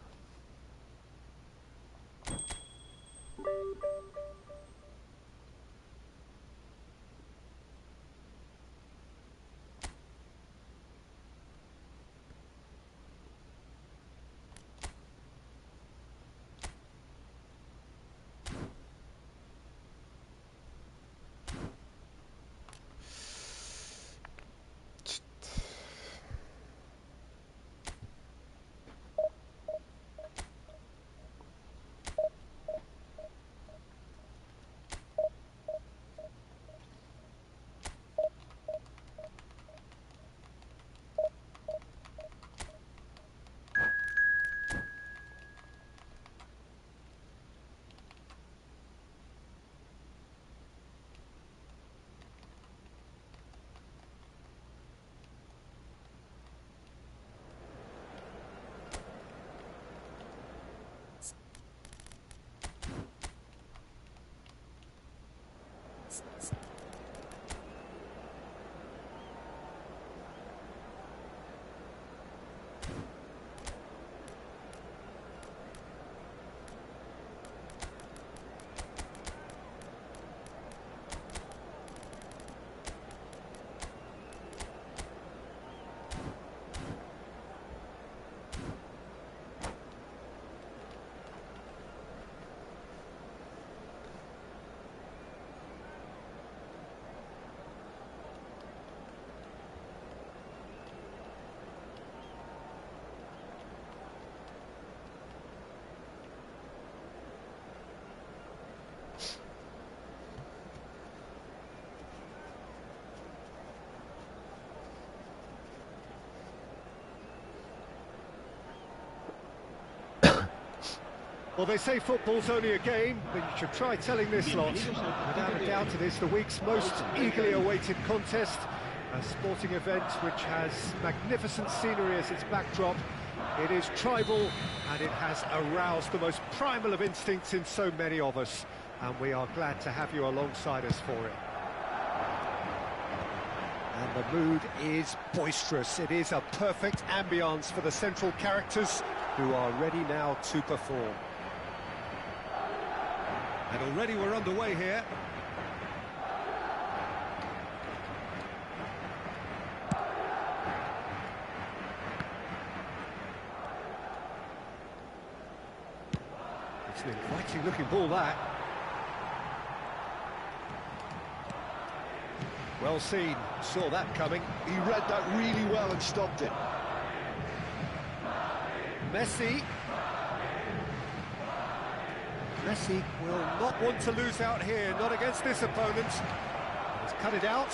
Well, they say football's only a game, but you should try telling this lot. Without a doubt, it is the week's most eagerly awaited contest. A sporting event which has magnificent scenery as its backdrop. It is tribal, and it has aroused the most primal of instincts in so many of us. And we are glad to have you alongside us for it. And the mood is boisterous. It is a perfect ambience for the central characters who are ready now to perform. And already we're underway here. It's an inviting looking ball, that. Well seen, saw that coming. He read that really well and stopped it. Messi. Messi will not want to lose out here, not against this opponent. He's cut it out.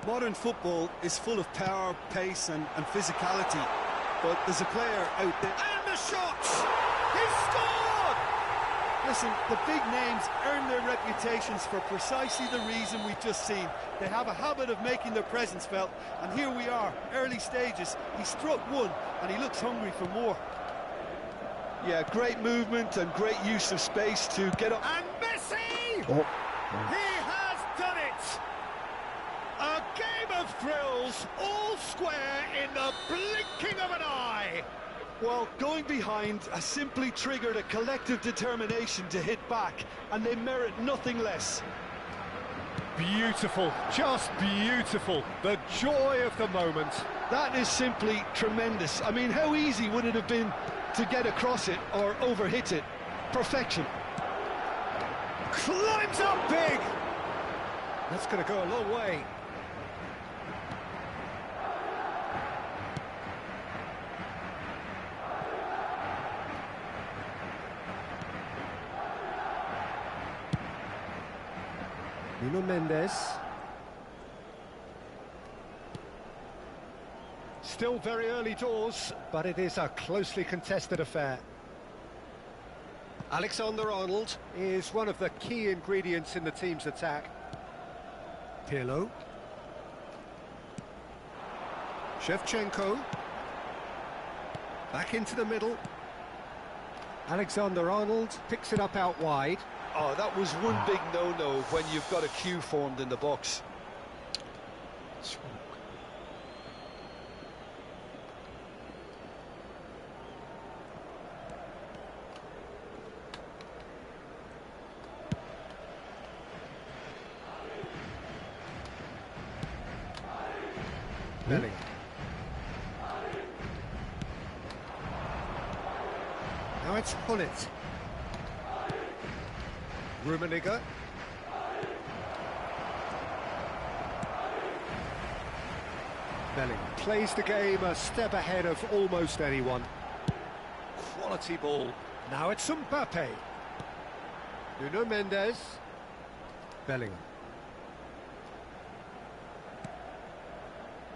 Modern football is full of power, pace and physicality, but there's a player out there. And the shot! He scored! Listen, the big names earn their reputations for precisely the reason we've just seen. They have a habit of making their presence felt, and here we are, early stages. He struck one, and he looks hungry for more. Yeah, great movement and great use of space to get up. And Messi! Oh. He has done it! A game of thrills, all square in the blinking of an eye. Well, going behind has simply triggered a collective determination to hit back, and they merit nothing less. Beautiful, just beautiful. The joy of the moment. That is simply tremendous. I mean, how easy would it have been to get across it or overhit it? Perfection. Climbs up big. That's going to go a long way. Nuno Mendes. Still very early doors, but it is a closely contested affair. Alexander-Arnold is one of the key ingredients in the team's attack. Pirlo. Shevchenko. Back into the middle. Alexander-Arnold picks it up out wide. Oh, that was one big no-no when you've got a queue formed in the box. Bellingham. Now it's Hullet. Rummenigge. Bellingham plays the game a step ahead of almost anyone. Quality ball. Now it's Mbappe. Nuno Mendes. Bellingham.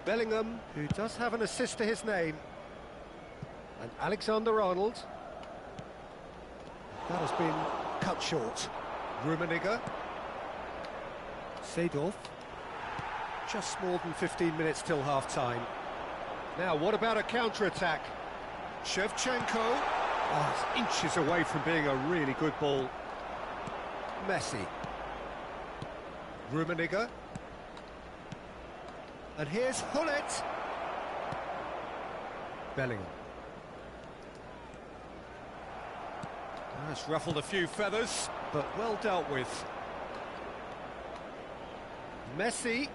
Bellingham, who does have an assist to his name. And Alexander-Arnold. That has been cut short. Rummenigge. Seedorf. Just more than 15 minutes till half-time. Now, what about a counter-attack? Shevchenko. Oh, it's inches away from being a really good ball. Messi. Rummenigge. And here's Hullet. Bellingham. That's ruffled a few feathers, but well dealt with. Messi.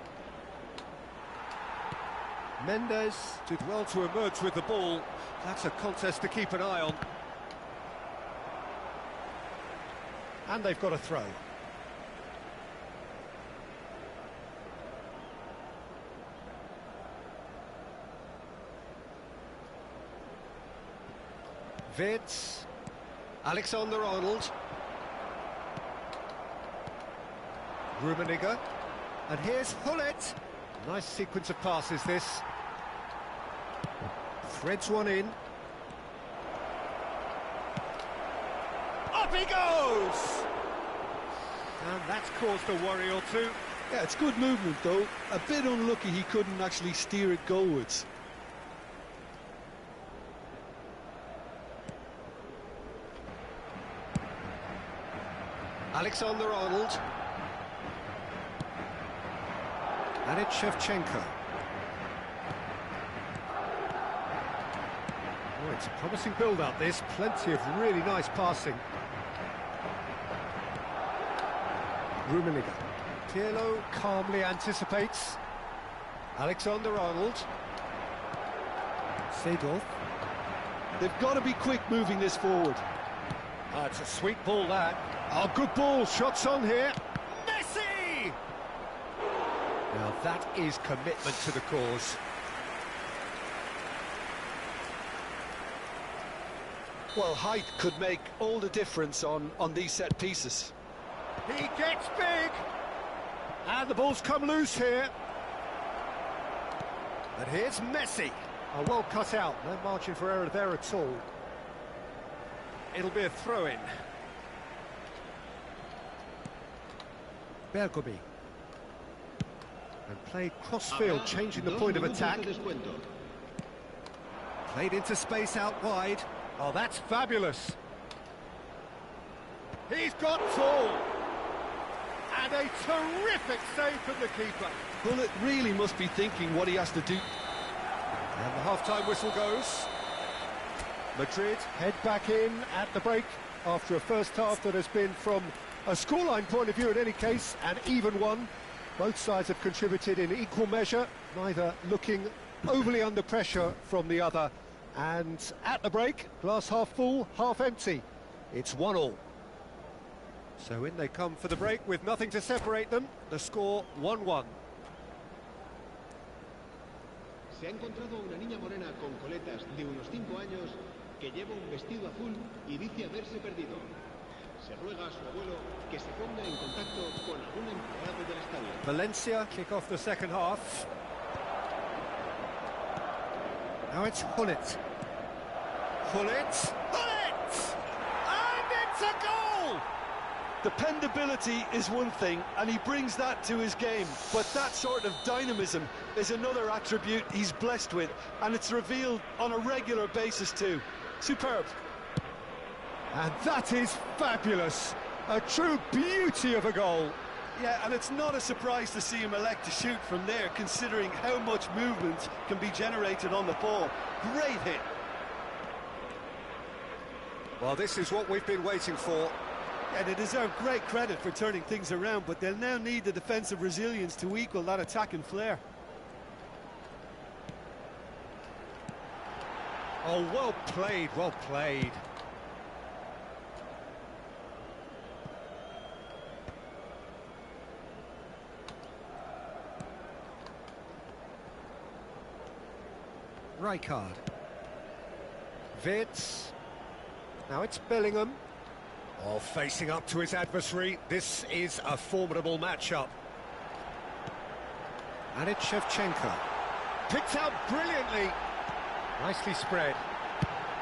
Mendes did well to emerge with the ball. That's a contest to keep an eye on. And they've got a throw. Wirtz. Alexander-Arnold. Rummenigge. And here's Hullet. Nice sequence of passes, this. Threads one in. Up he goes! And that's caused a worry or two. Yeah, it's good movement, though. A bit unlucky he couldn't actually steer it goalwards. Alexander-Arnold. And it's Shevchenko. Oh, it's a promising build-up, this. Plenty of really nice passing. Rummenigge. Pirlo calmly anticipates. Alexander-Arnold. Seedorf. They've got to be quick moving this forward. It's a sweet ball, that. Oh, good ball. Shots on here. Messi! Now, that is commitment to the cause. Well, height could make all the difference on these set pieces. He gets big! And the ball's come loose here. And here's Messi. Oh, well cut out. No margin for error there at all. It'll be a throw-in. Bergomi. And played cross-field, changing the point of attack. Played into space out wide. Oh, that's fabulous. He's got tall. And a terrific save from the keeper. Well, it really must be thinking what he has to do. And the half-time whistle goes. Madrid head back in at the break after a first half that has been, from a scoreline point of view in any case, an even one. Both sides have contributed in equal measure, neither looking overly under pressure from the other. And at the break, glass half full, half empty. It's 1-1. So in they come for the break with nothing to separate them. The score 1-1. Se ha encontrado una niña morena con coletas de unos 5 años que lleva un vestido azul y dice haberse perdido. Se ruega a su abuelo que se ponga en contacto con algún empleado del estadio. Valencia kick off the second half. Now it's Hullet. Hullet! Hullet! And it's a goal! Dependability is one thing, and he brings that to his game, but that sort of dynamism is another attribute he's blessed with, and it's revealed on a regular basis too. Superb. And that is fabulous. A true beauty of a goal. Yeah, and it's not a surprise to see him elect to shoot from there, considering how much movement can be generated on the ball. Great hit. Well, this is what we've been waiting for. Yeah, they deserve great credit for turning things around, but they'll now need the defensive resilience to equal that attacking flair. Oh, well played, well played. Rijkaard. Wits. Now it's Bellingham. Oh, facing up to his adversary. This is a formidable matchup. And it's Shevchenko. Picked out brilliantly. Nicely spread.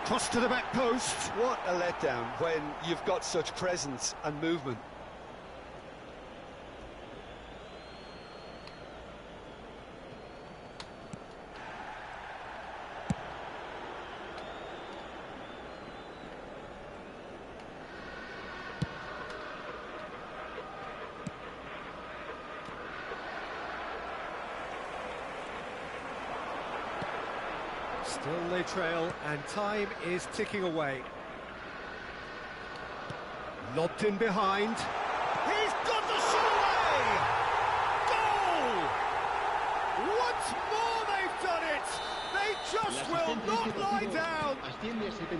Cross to the back post. What a letdown when you've got such presence and movement. Still they trail, and time is ticking away. Lobbed in behind. He's got the shot away! Goal! Once more they've done it! They just will not lie down!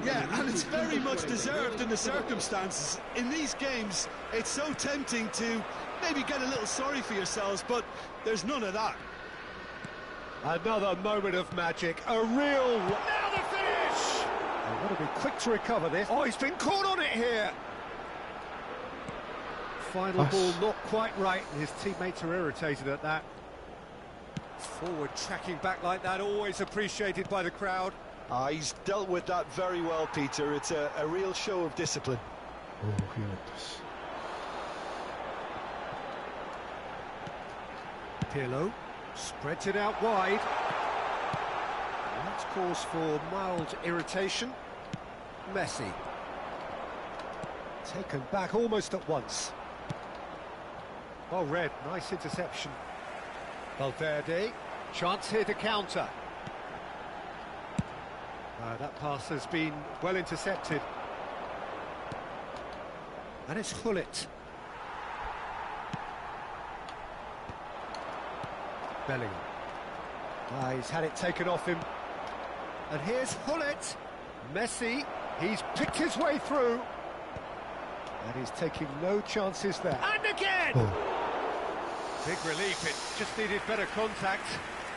Yeah, and it's very much deserved in the circumstances. In these games, it's so tempting to maybe get a little sorry for yourselves, but there's none of that. Another moment of magic, a real... Now the finish! They've got to be quick to recover this. Oh, he's been caught on it here! Final ball not quite right, and his teammates are irritated at that. Forward tracking back like that, always appreciated by the crowd. He's dealt with that very well, Peter. It's a real show of discipline. Pirlo spreads it out wide. That's cause for mild irritation. Messi. Taken back almost at once. Well read, nice interception. Valverde, chance here to counter. That pass has been well intercepted. And it's Hullet. Bellingham. He's had it taken off him. And here's Hullet. Messi, he's picked his way through. And he's taking no chances there. And again! Big relief, it just needed better contact.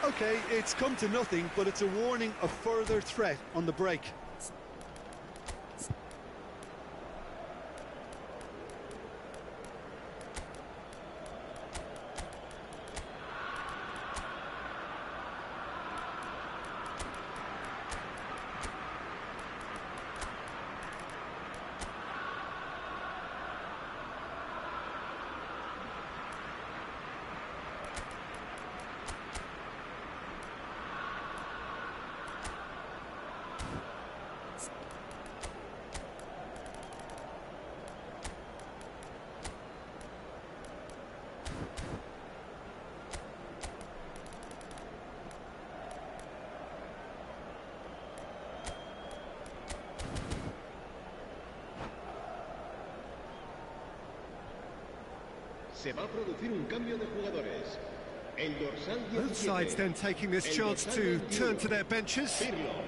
Okay, it's come to nothing, but it's a warning of further threat on the break. Se va a producir un cambio de jugadores. El dorsal 17. Both sides then taking this chance to turn to their benches. Pirlo.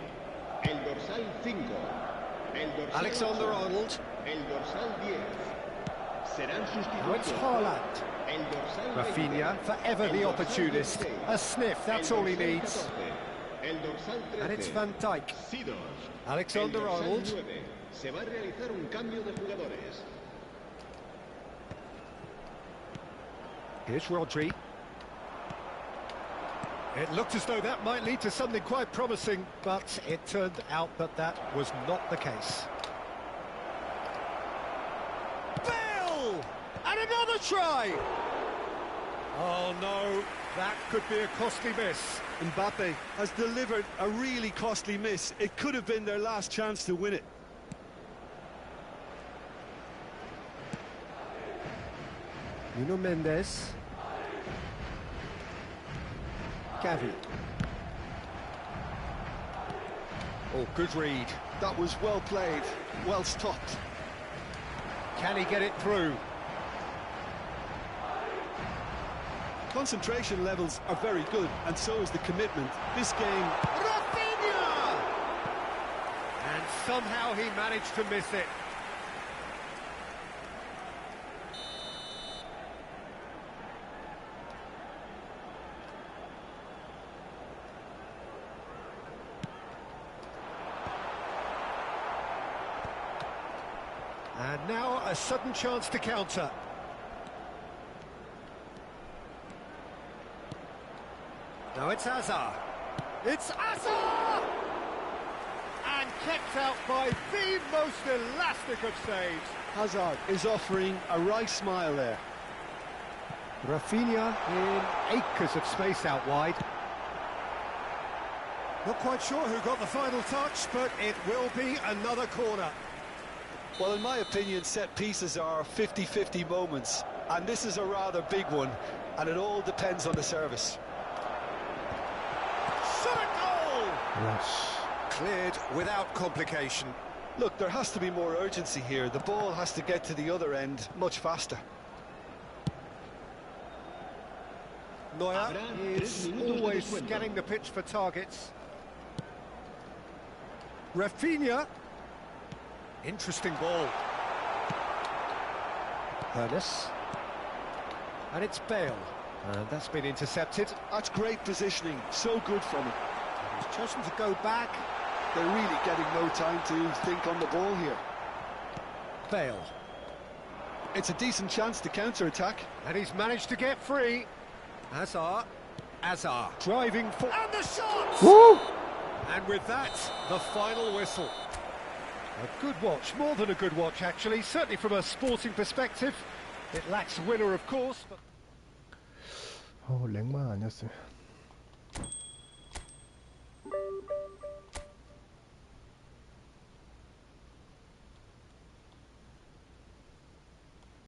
El dorsal 5. El dorsal Alexander-Arnold. El dorsal 10. Serán Now it's sustituidos. Haaland. El dorsal Rafinha, 20. forever El the dorsal opportunist. 16. A sniff, that's El all he dorsal needs. 14. El dorsal 13. And it's Van Dijk. Sidos. Alexander-Arnold. El dorsal 9. Se va a realizar un cambio de jugadores. Here's Rodri. It looked as though that might lead to something quite promising, but it turned out that that was not the case. Bale! And another try! Oh no, that could be a costly miss. Mbappe has delivered a really costly miss. It could have been their last chance to win it. Nuno Mendes. Gavi. Oh, good read. That was well played, well stopped. Can he get it through? Concentration levels are very good, and so is the commitment. This game... Rafinha! And somehow he managed to miss it. And now a sudden chance to counter. Now it's Hazard. It's Hazard! And kept out by the most elastic of saves. Hazard is offering a right smile there. Rafinha in acres of space out wide. Not quite sure who got the final touch, but it will be another corner. Well, in my opinion, set pieces are 50-50 moments, and this is a rather big one, and it all depends on the service. Shot a goal! Yes. Cleared without complication. Look, there has to be more urgency here. The ball has to get to the other end much faster. Neuer is always scanning the pitch for targets. Rafinha. Interesting ball. Ernest. And it's Bale. And that's been intercepted. That's great positioning, so good from him. He's chosen to go back. They're really getting no time to think on the ball here. Bale. It's a decent chance to counter-attack. And he's managed to get free. Hazard. Driving for... And the shot! Woo! And with that, the final whistle. A good watch, more than a good watch actually, certainly from a sporting perspective. It lacks a winner of course, but... 랭마 아니었어요.